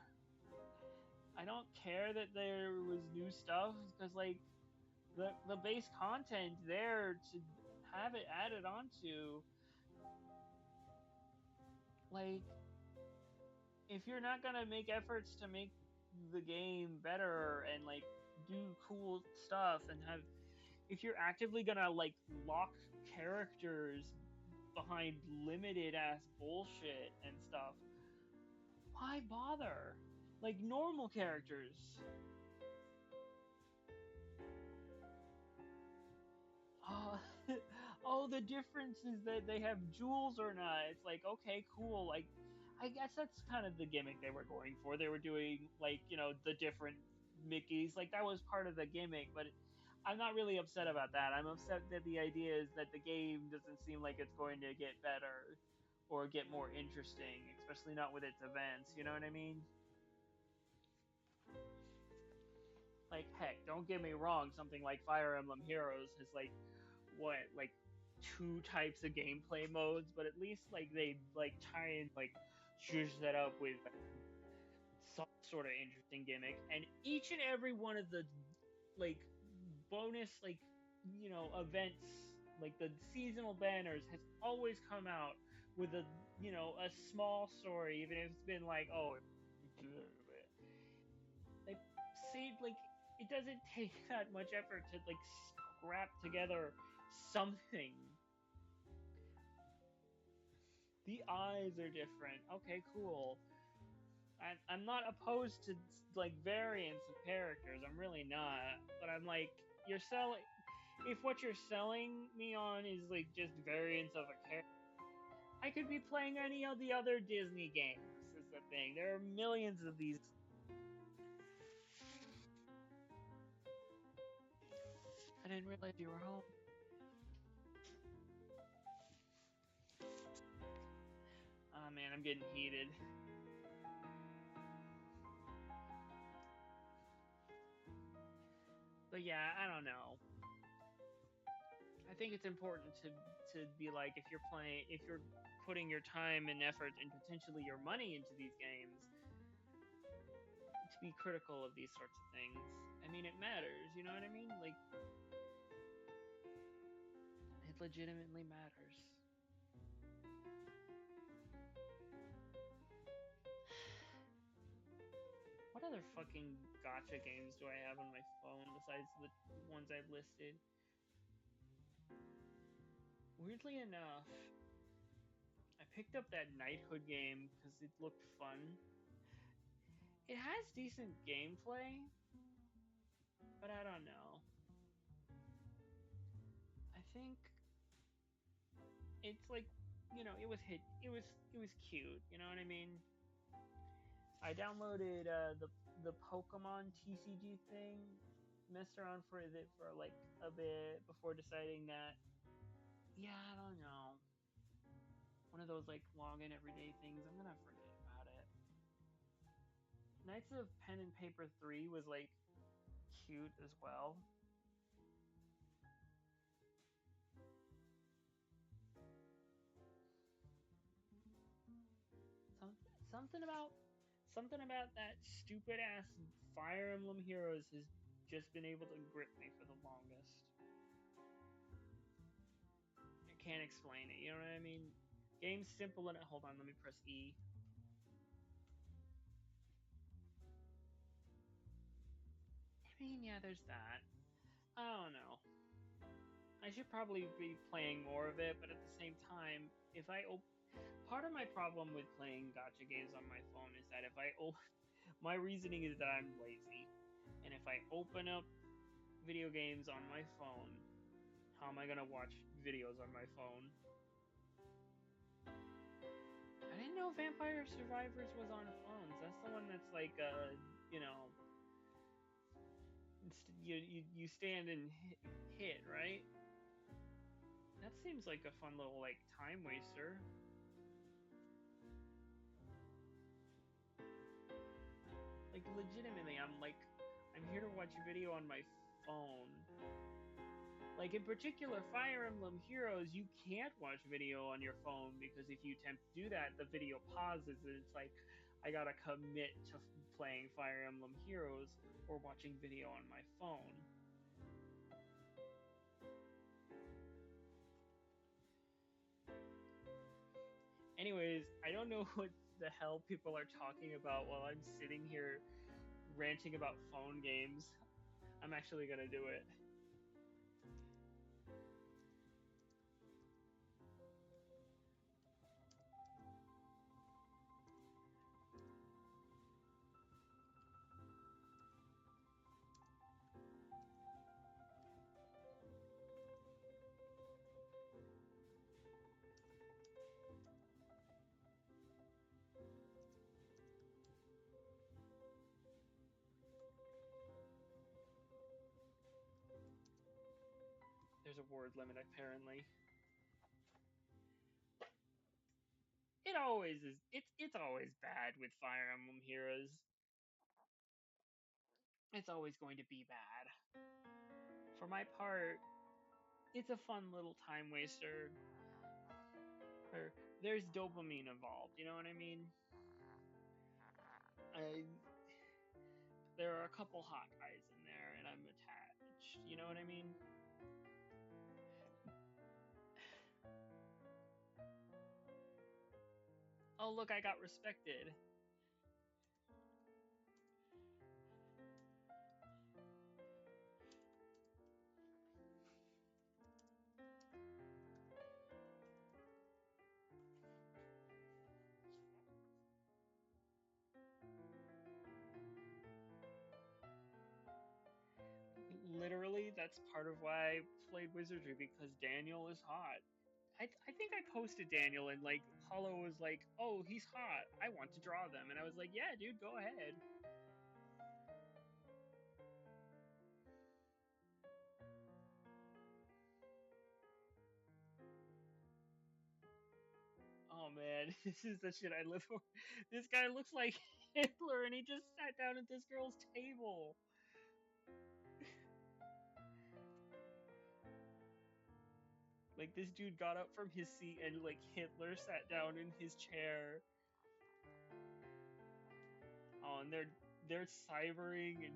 I don't care that there was new stuff because like the base content there to have it added onto, like, if you're not gonna make efforts to make the game better and like do cool stuff and have, if you're actively gonna like lock characters behind limited ass bullshit and stuff, why bother? Like normal characters. Oh, the difference is that they have jewels or not. It's like, okay, cool. Like, I guess that's kind of the gimmick they were going for. They were doing like, the different Mickeys. Like that was part of the gimmick, but I'm not really upset about that. I'm upset that the idea is that the game doesn't seem like it's going to get better or get more interesting, especially not with its events. You know what I mean? Like, heck, don't get me wrong, something like Fire Emblem Heroes has like like 2 types of gameplay modes, but at least like they like try and like zhuzh that up with like, some sort of interesting gimmick. And each and every one of the like bonus like events, like the seasonal banners, has always come out with a small story, even if it's been like, oh, like, see, like, it doesn't take that much effort to like scrap together something. The eyes are different. Okay, cool. I'm not opposed to like variants of characters. I'm really not. But I'm like, you're selling. If what you're selling me on is like just variants of a character, I could be playing any of the other Disney games, is the thing. There are millions of these. I didn't realize you were home. Oh man, I'm getting heated. But yeah, I don't know. I think it's important to be like, if you're putting your time and effort and potentially your money into these games, to be critical of these sorts of things. I mean, it matters, you know what I mean? Like, it legitimately matters. What other fucking gotcha games do I have on my phone besides the ones I've listed? Weirdly enough, I picked up that Knighthood game because it looked fun. It has decent gameplay, but I don't know. I think it's like, it was cute, you know what I mean? I downloaded the Pokemon TCG thing, messed around for it for like a bit before deciding that, yeah, I don't know. One of those like login everyday things, I'm gonna forget about it. Knights of Pen and Paper 3 was like cute as well. Some, something about that stupid ass Fire Emblem Heroes has just been able to grip me for the longest. I can't explain it, you know what I mean? Game's simple enough. Hold on, let me press E. I mean, yeah, there's that. I don't know. I should probably be playing more of it, but at the same time, part of my problem with playing gotcha games on my phone is that my reasoning is that I'm lazy, and if I open up video games on my phone, how am I gonna watch videos on my phone? I didn't know Vampire Survivors was on phones. That's the one that's like you know, you stand and hit, right? That seems like a fun little like time waster. Like legitimately, I'm here to watch a video on my phone. Like in particular, Fire Emblem Heroes, you can't watch video on your phone because if you attempt to do that, the video pauses and it's like I gotta commit to playing Fire Emblem Heroes or watching video on my phone. Anyways, I don't know what the hell people are talking about while I'm sitting here ranting about phone games. I'm actually gonna do it. There's a word limit apparently. It always is. It's always bad with Fire Emblem Heroes. It's always going to be bad. For my part, it's a fun little time waster. Or there's dopamine involved. You know what I mean? I there are a couple hot guys in there, and I'm attached. You know what I mean? Oh look, I got respected. Literally, that's part of why I played Wizardry, because Daniel is hot. I think I posted Daniel and like Paulo was like, "Oh, he's hot. I want to draw them," and I was like, "Yeah, dude, go ahead." Oh man, this is the shit I live for. This guy looks like Hitler, and he just sat down at this girl's table. Like this dude got up from his seat, and like Hitler sat down in his chair. Oh, and they're cybering, and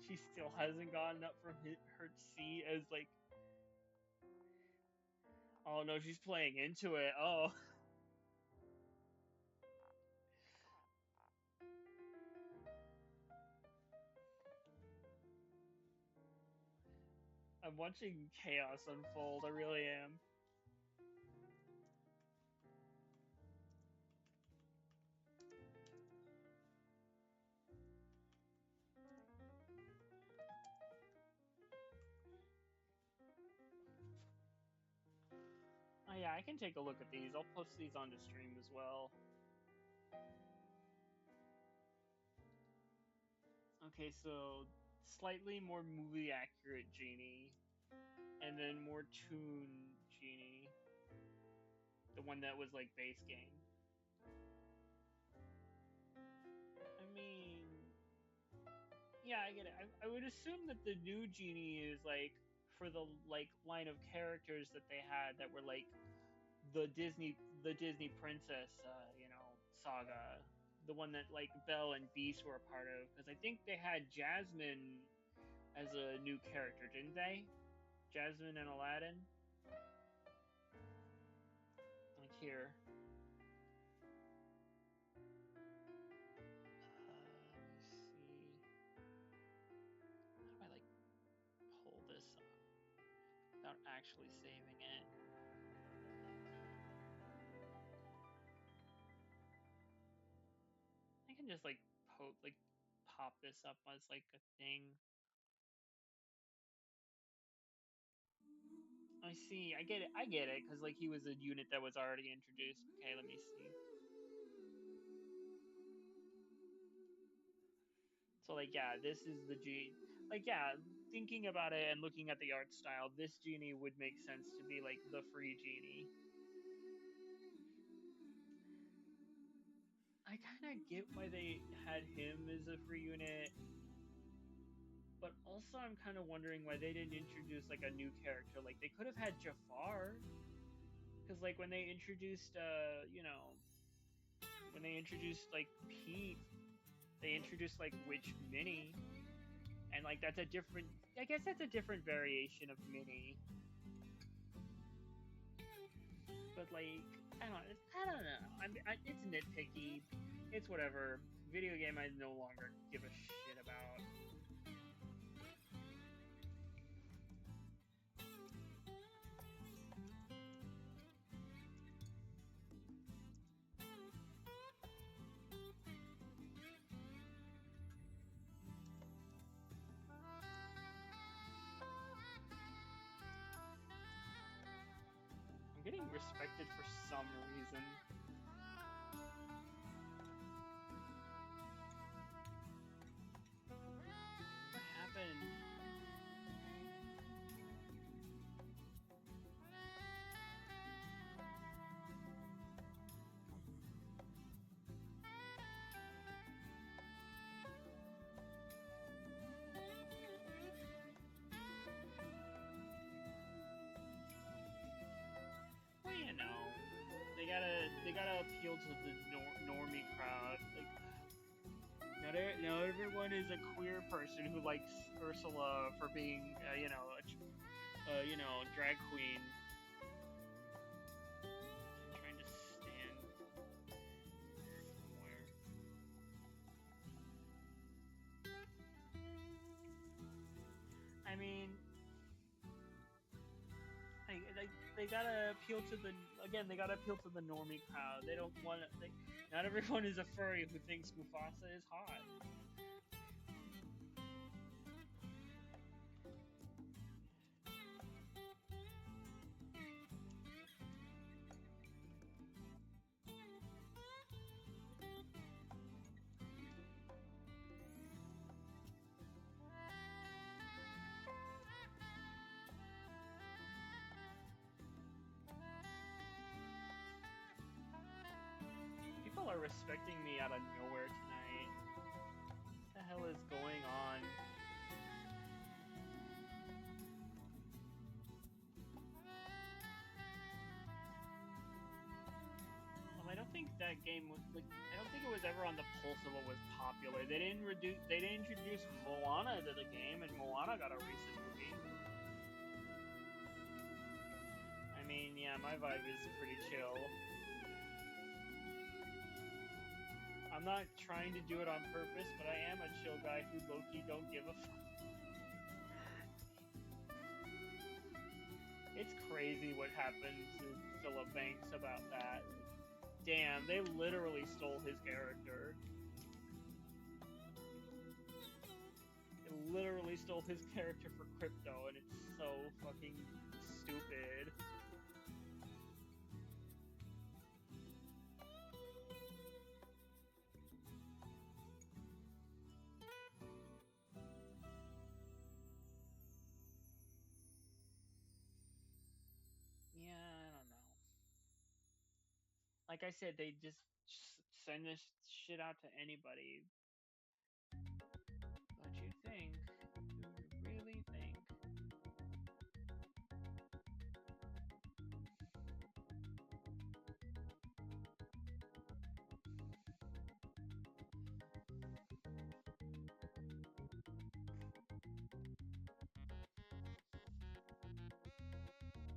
she still hasn't gotten up from her seat as like, oh no, she's playing into it. Oh, I'm watching chaos unfold. I really am. Oh yeah, I can take a look at these. I'll post these onto stream as well. Okay, so slightly more movie accurate Genie, and then more toon Genie, the one that was like base game. I mean, yeah, I get it. I would assume that the new Genie is like for the like line of characters that they had that were like the Disney princess, saga, the one that like Belle and Beast were a part of, because I think they had Jasmine as a new character, didn't they? Jasmine and Aladdin, like here. Let me see. How do I like pull this up without actually saving it? I can just like pop this up as like a thing. I see. I get it. I get it because like he was a unit that was already introduced. Okay, let me see. So like yeah, this is the G. Like yeah, thinking about it and looking at the art style, this genie would make sense to be like the free genie. I kind of get why they had him as a free unit, but also I'm kind of wondering why they didn't introduce like a new character. Like they could have had Jafar, because like when they introduced, when they introduced like Pete, they introduced like Witch Minnie, and like that's a different. I guess that's a different variation of Minnie, but like I don't know. It's nitpicky. It's whatever. Video game I no longer give a shit about. I'm getting respected for some reason. What happened? Well, they gotta appeal to the normie crowd. Like, not everyone is a queer person who likes Ursula for being, drag queen. I'm trying to stand somewhere. I mean, they gotta appeal to they gotta appeal to the normie crowd. They don't want to. Not everyone is a furry who thinks Mufasa is hot. respecting me out of nowhere tonight. What the hell is going on? I don't think that game was like. I don't think it was ever on the pulse of what was popular. They didn't introduce Moana to the game, and Moana got a recent movie. I mean, yeah, my vibe is pretty chill. I'm not trying to do it on purpose, but I am a chill guy who low-key don't give a fuck. It's crazy what happened to Philip Banks about that. Damn, they literally stole his character. They literally stole his character for crypto, and it's so fucking stupid. Yeah, I don't know. Like I said, they just send this shit out to anybody. What you think? Do you really think?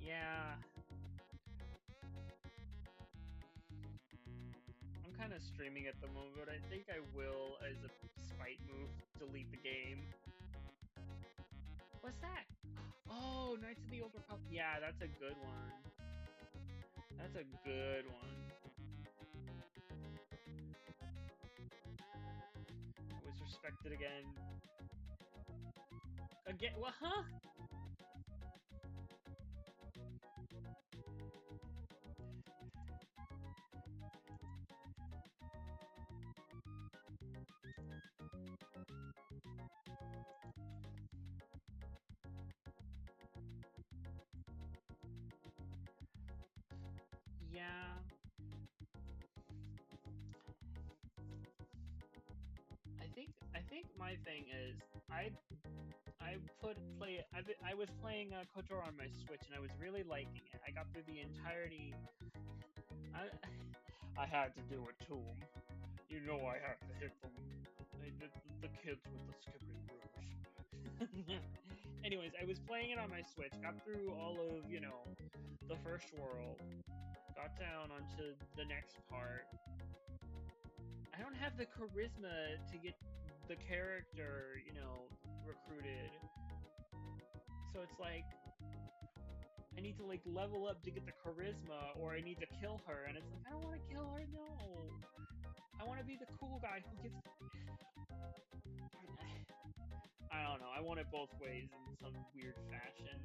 Yeah. I'm kind of streaming at the moment, but I think I will, as a spite move, delete the game. What's that? Oh, Knights of the Old Republic. Yeah, that's a good one. That's a good one. I was respected again. Again? What? Huh? Yeah. I think my thing is I was playing KOTOR on my Switch and I was really liking it. I got through the entirety. I I had to do it to them. You know I had to hit them. The kids with the skipping rope. Anyways, I was playing it on my Switch. Got through all of the first world. Got down onto the next part. I don't have the charisma to get the character, recruited. So it's like I need to like level up to get the charisma, or I need to kill her, and it's like I don't want to kill her. No, I want to be the cool guy who gets. I don't know. I want it both ways in some weird fashion.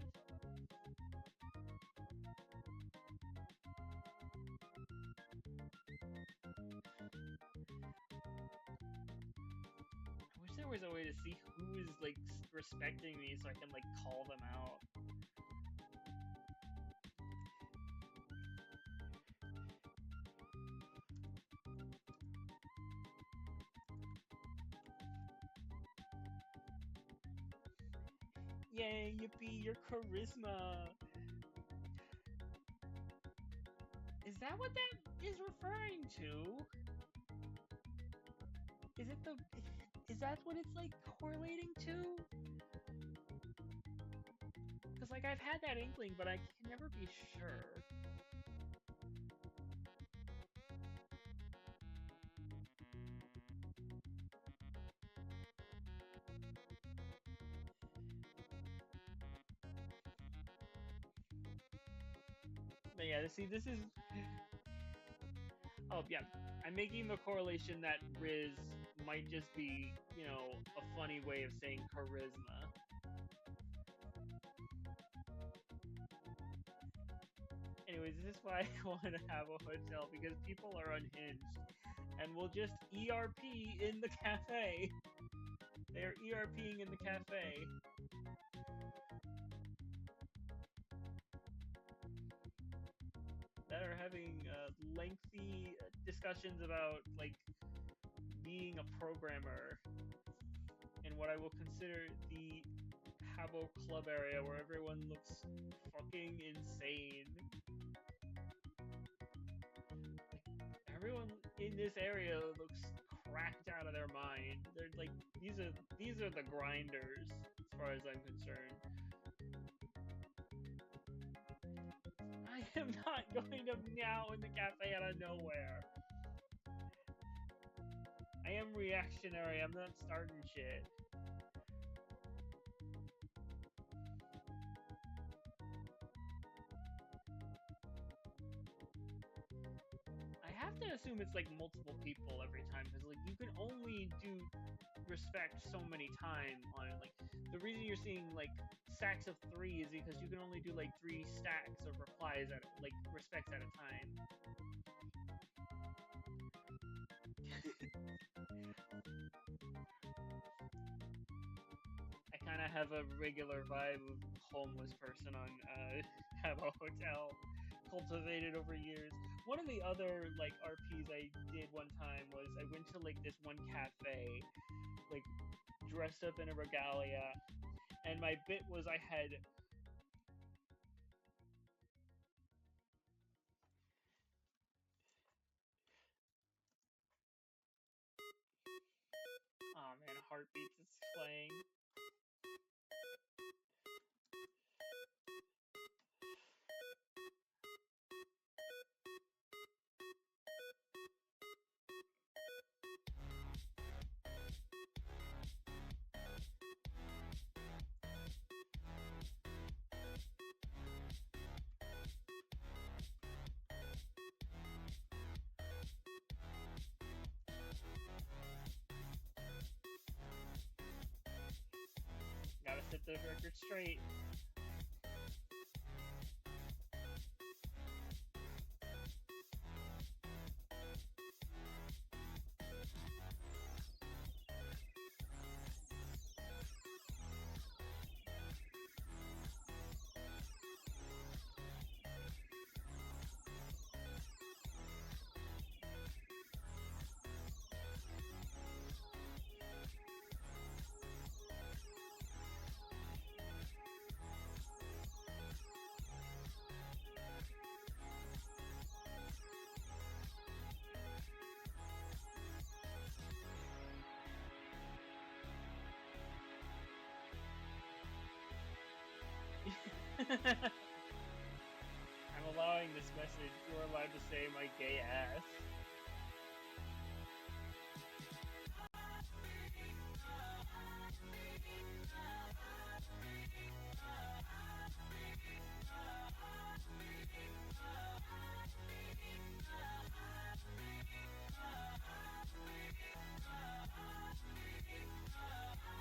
I wish there was a way to see who is like respecting me, so I can like call them out. Yay, yippee, your charisma! Is that what that is referring to? Is it the... Is that what it's, like, correlating to? Because, like, I've had that inkling, but I can never be sure. But yeah, see, this is... Oh, yeah. I'm making the correlation that Riz might just be, a funny way of saying charisma. Anyways, this is why I want to have a hotel, because people are unhinged and will just ERP in the cafe. They are ERPing in the cafe. That are having lengthy discussions about like being a programmer in what I will consider the Habbo Club area where everyone looks fucking insane. Everyone in this area looks cracked out of their mind. They're like these are the grinders as far as I'm concerned. I am not going to meow in the cafe out of nowhere. I am reactionary. I'm not starting shit. I have to assume it's like multiple people every time because like you can only do respect so many times on it. Like the reason you're seeing like stacks of 3 is because you can only do like 3 stacks of replies at like respects at a time. I kind of have a regular vibe of homeless person on Habbo Hotel, cultivated over years. One of the other like RPs I did one time was I went to like this one cafe, like dressed up in a regalia, and my bit was I had oh man, Heartbeats is playing. Gotta set the record straight. I'm allowing this message. You're allowed to say my gay ass.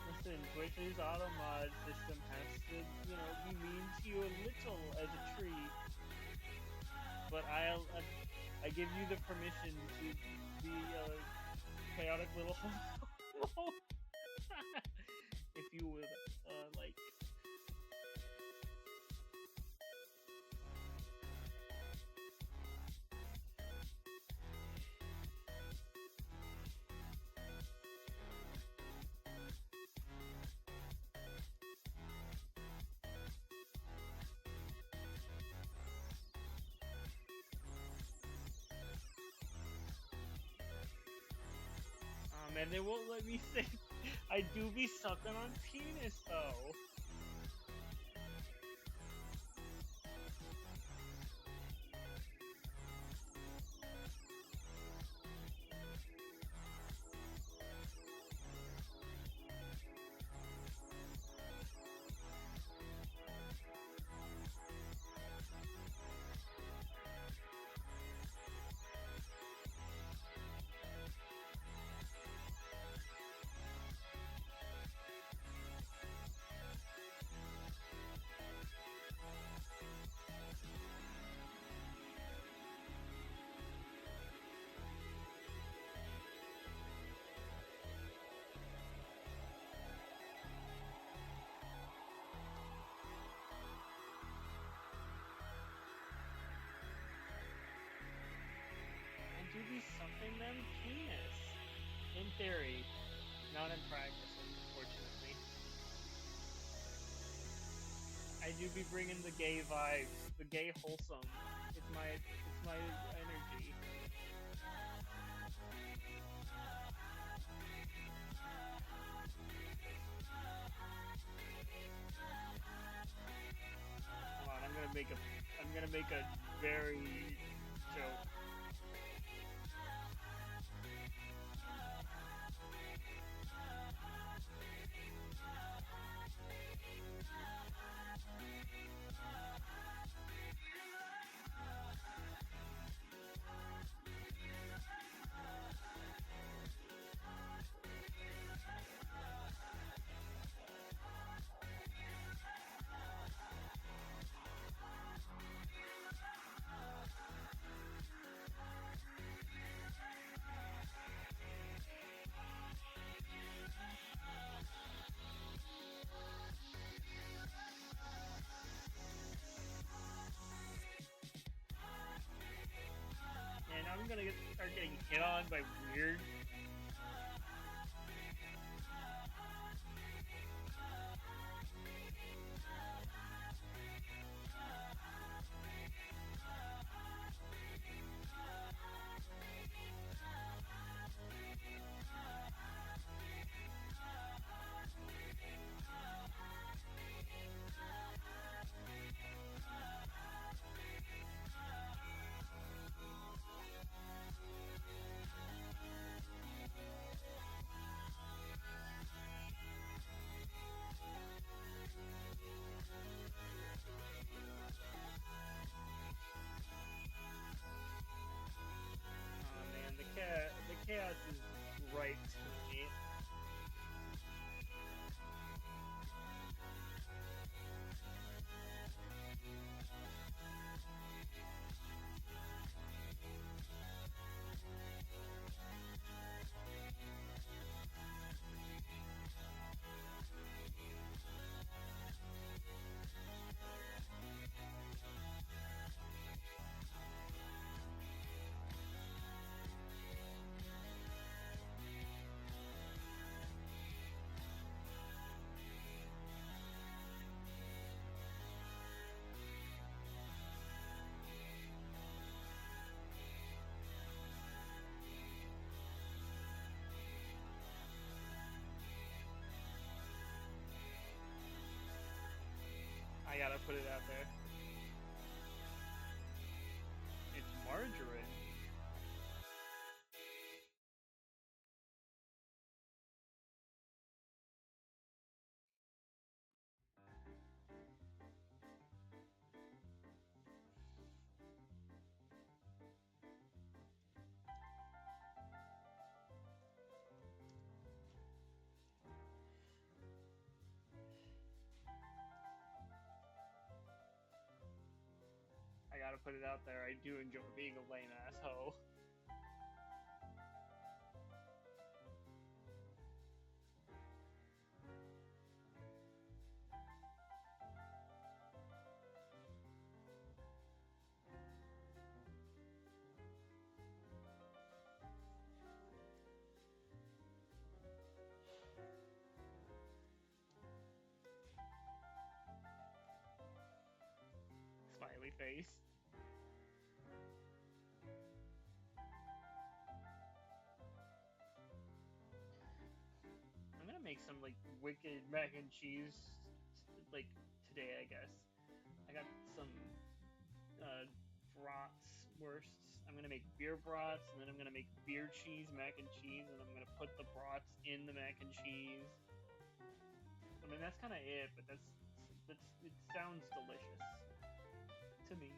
Listen, Blizzard's auto mod system has to, you know, be mean to you a little as a treat. But I give you the permission to be a chaotic little homo. If you would, like. Man, they won't let me say I do be sucking on penis though. something them penis. In theory, not in practice, unfortunately. I do be bringing the gay vibes, the gay wholesome. It's my energy. Come on, I'm gonna make a very joke. And I'm gonna start getting hit on by weird. Oh man, the chaos is right to me. I gotta put it out there. It's margarine. I gotta put it out there. I do enjoy being a lame asshole. Smiley face. I'm gonna make some like wicked mac and cheese like today, I guess. I got some brats, wursts. I'm gonna make beer brats, and then I'm gonna make beer cheese mac and cheese, and I'm gonna put the brats in the mac and cheese. I mean, that's kind of it, but it sounds delicious to me.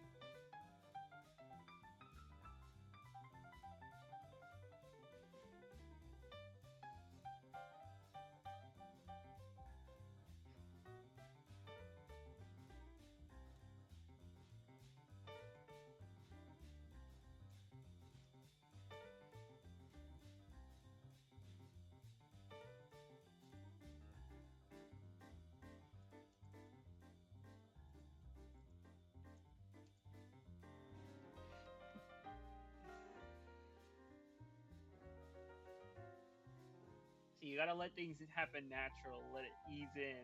You gotta let things happen natural. Let it ease in.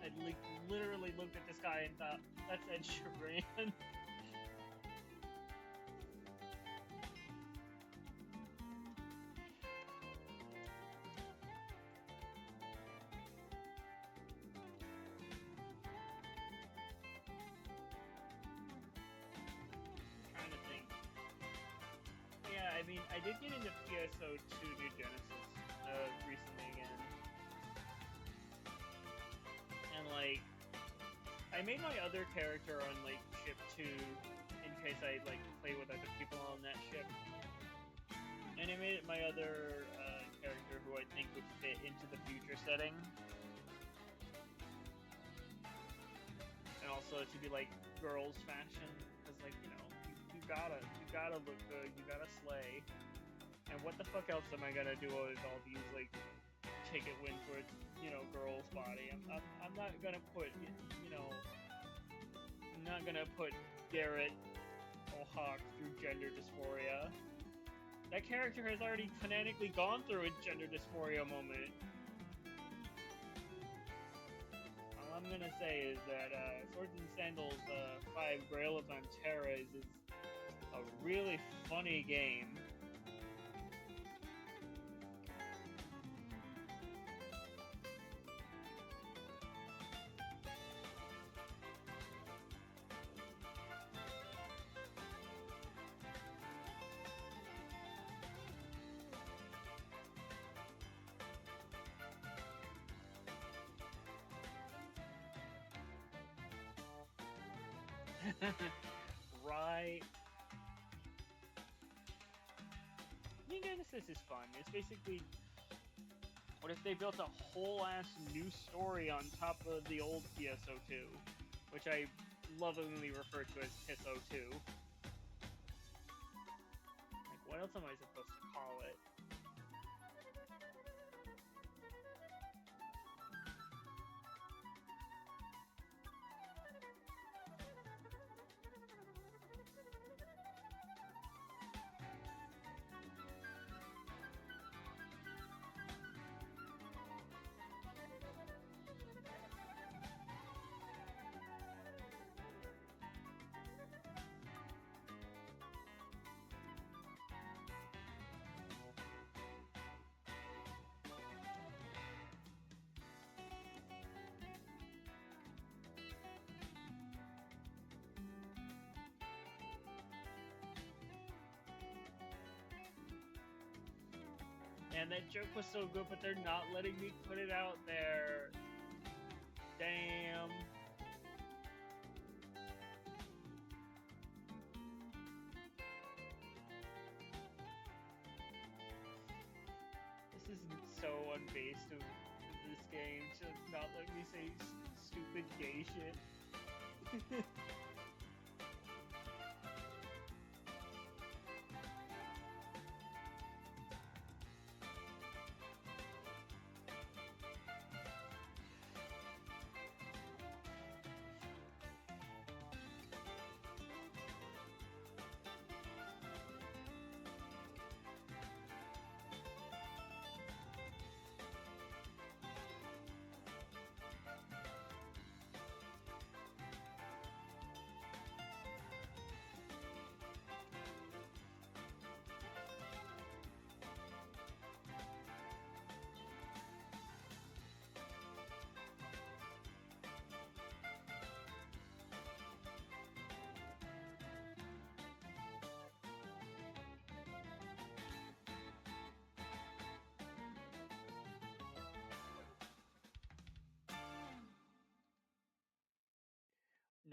I literally looked at this guy and thought, that's Ed Sheeran. Trying to think. Yeah, I mean, I did get into PSO2 New Genesis recently again. And, like, I made my other character on, like, ship 2 in case I, like, play with other people on that ship. And I made it my other character who I think would fit into the future setting. And also to be, like, girls fashion, because, like, you know, you gotta look good, you gotta slay. And what the fuck else am I gonna do with all these, like, ticket win for its, you know, girl's body? I'm not gonna put, you know, I'm not gonna put Garrett O'Hawk through gender dysphoria. That character has already fanatically gone through a gender dysphoria moment. All I'm gonna say is that Swords and Sandals 5 Grail of Antera is a really funny game. Right. New Genesis is fun. It's basically, what if they built a whole ass new story on top of the old PSO2, which I lovingly refer to as PSO2. Like, what else am I supposed to call it? And that joke was so good, but they're not letting me put it out there. Damn. This is so unbased of this game to not let me say stupid gay shit.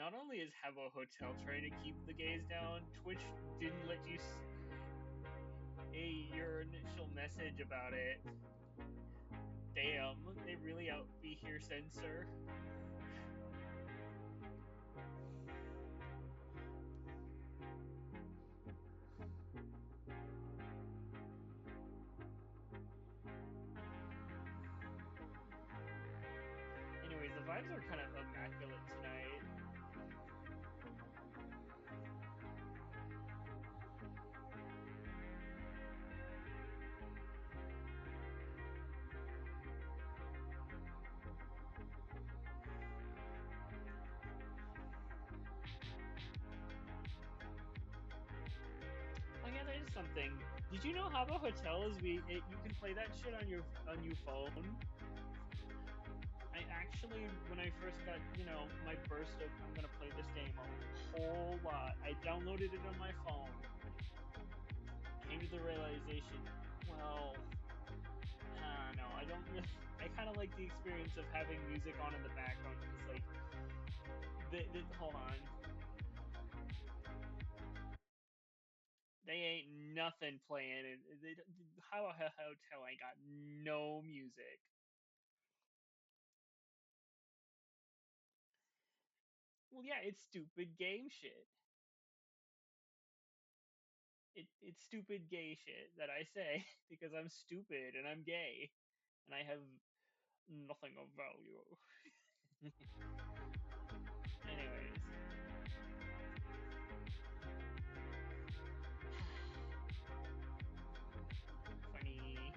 not only is Habbo Hotel trying to keep the gays down, Twitch didn't let you say your initial message about it. Damn, they really be here censor. Anyways, the vibes are kind of immaculate tonight. Oh yeah, that is something. Did you know Habbo Hotel is you can play that shit on your phone? I actually, when I first got, my burst of I'm gonna play this game a whole lot, I downloaded it on my phone. Came to the realization, well, no, I don't really. I kind of like the experience of having music on in the background because, like, hold on. They ain't nothing playing. How a Hotel ain't got no music. Well, yeah, it's stupid game shit. It's stupid gay shit that I say because I'm stupid and I'm gay and I have nothing of value. Anyways. Funny.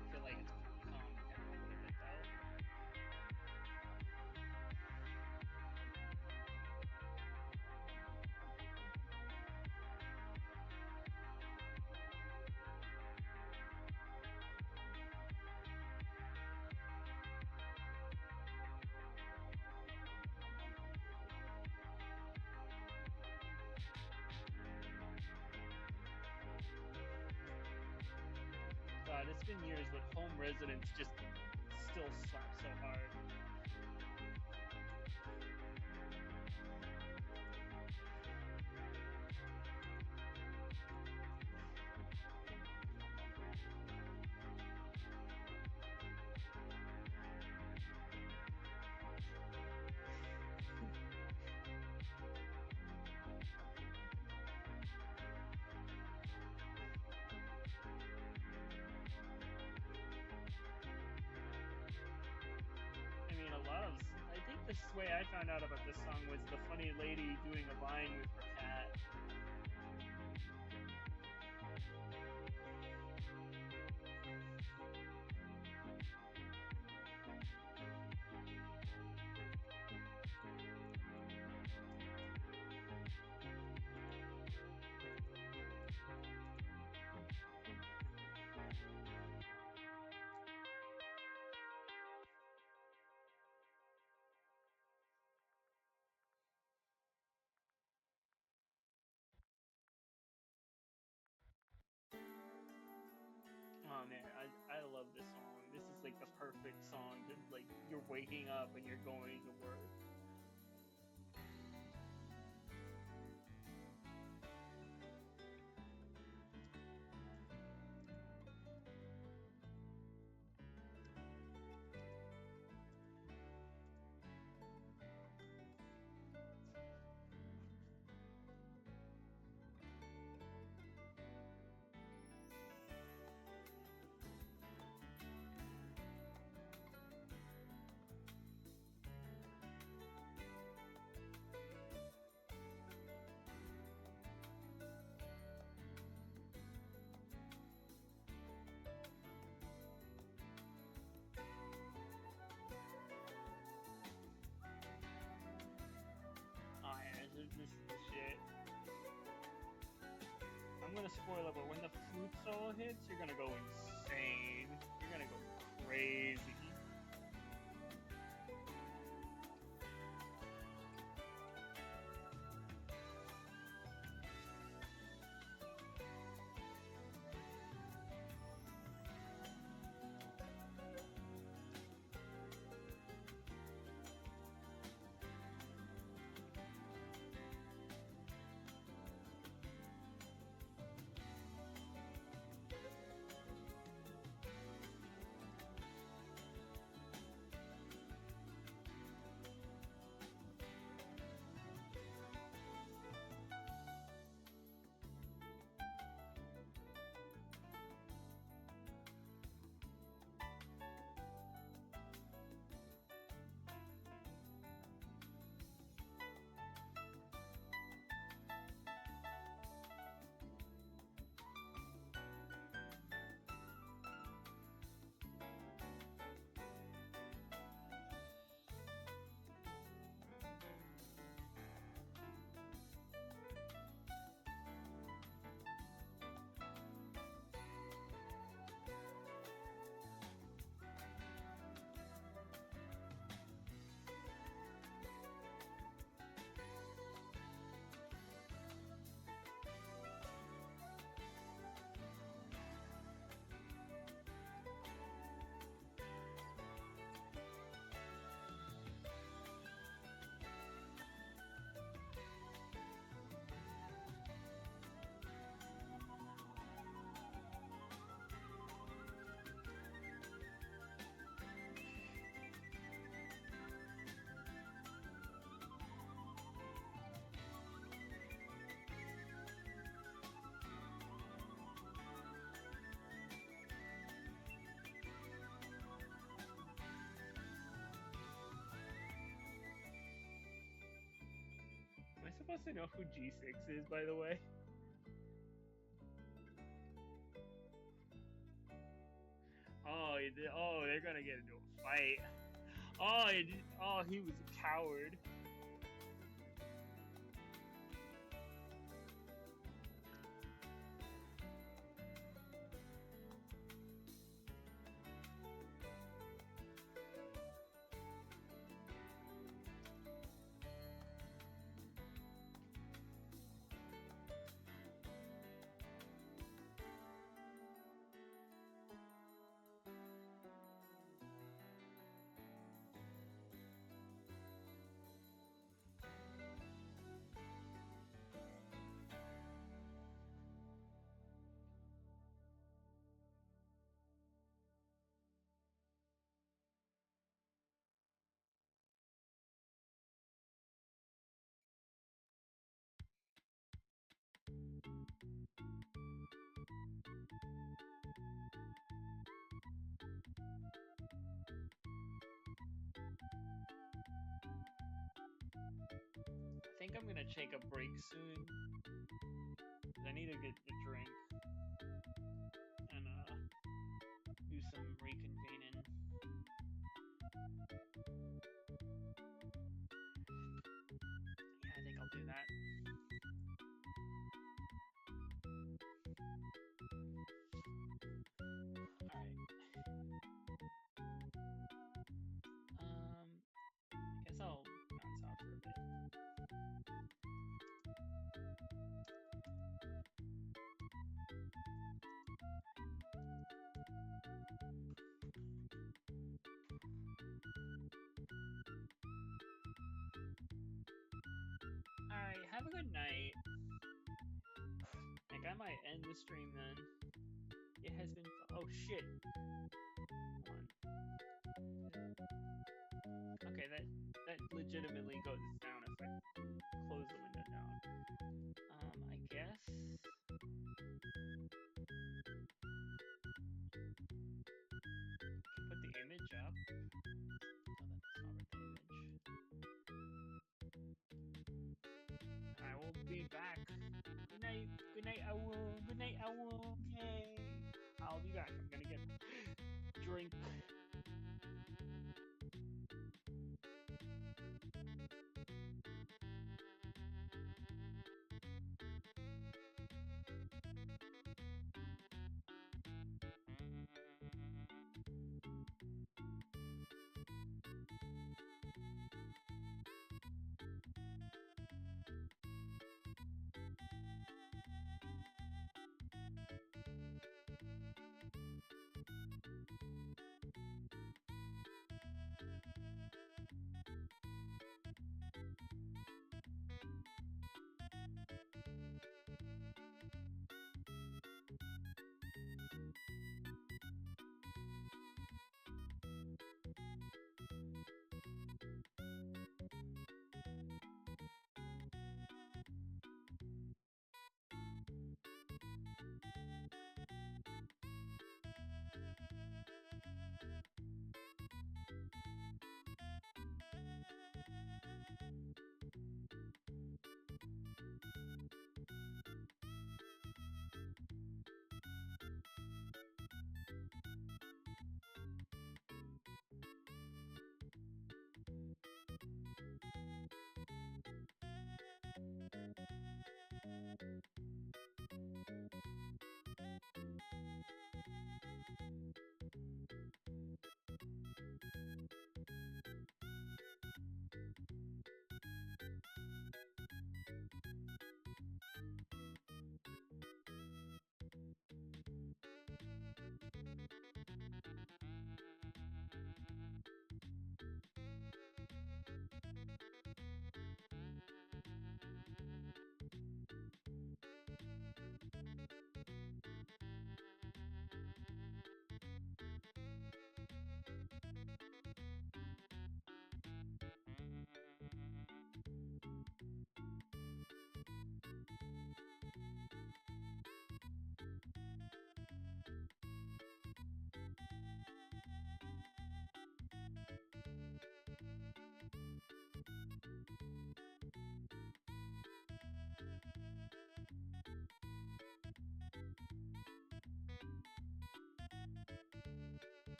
I feel like it's calmed down a little bit though. God, it's been years, but Home Residence just still slaps so hard. I mean, I think the way I found out about this song was the funny lady doing a vine with her cat. Oh man, I love this song. This is like the perfect song to, like, you're waking up and you're going to work. want to spoil it, but when the flute solo hits, you're gonna go insane. You're gonna go crazy. Am I supposed to know who G6 is, by the way? Oh, oh, they're gonna get into a fight. Oh, oh, he was a coward. I think I'm gonna take a break soon. I need to get a drink and do some reconvening. Yeah, I think I'll do that. Alright. Guess I'll bounce out for a bit. Alright, have a good night. Like, I might end the stream then. It has been. Oh shit. Okay, that legitimately goes down if I close the window down. I guess. Put the image up. Oh, that's not the image. I will be back. Good night. Good night, Owl. Good night, Owl. Yay. I'll be back. I'm gonna get drink.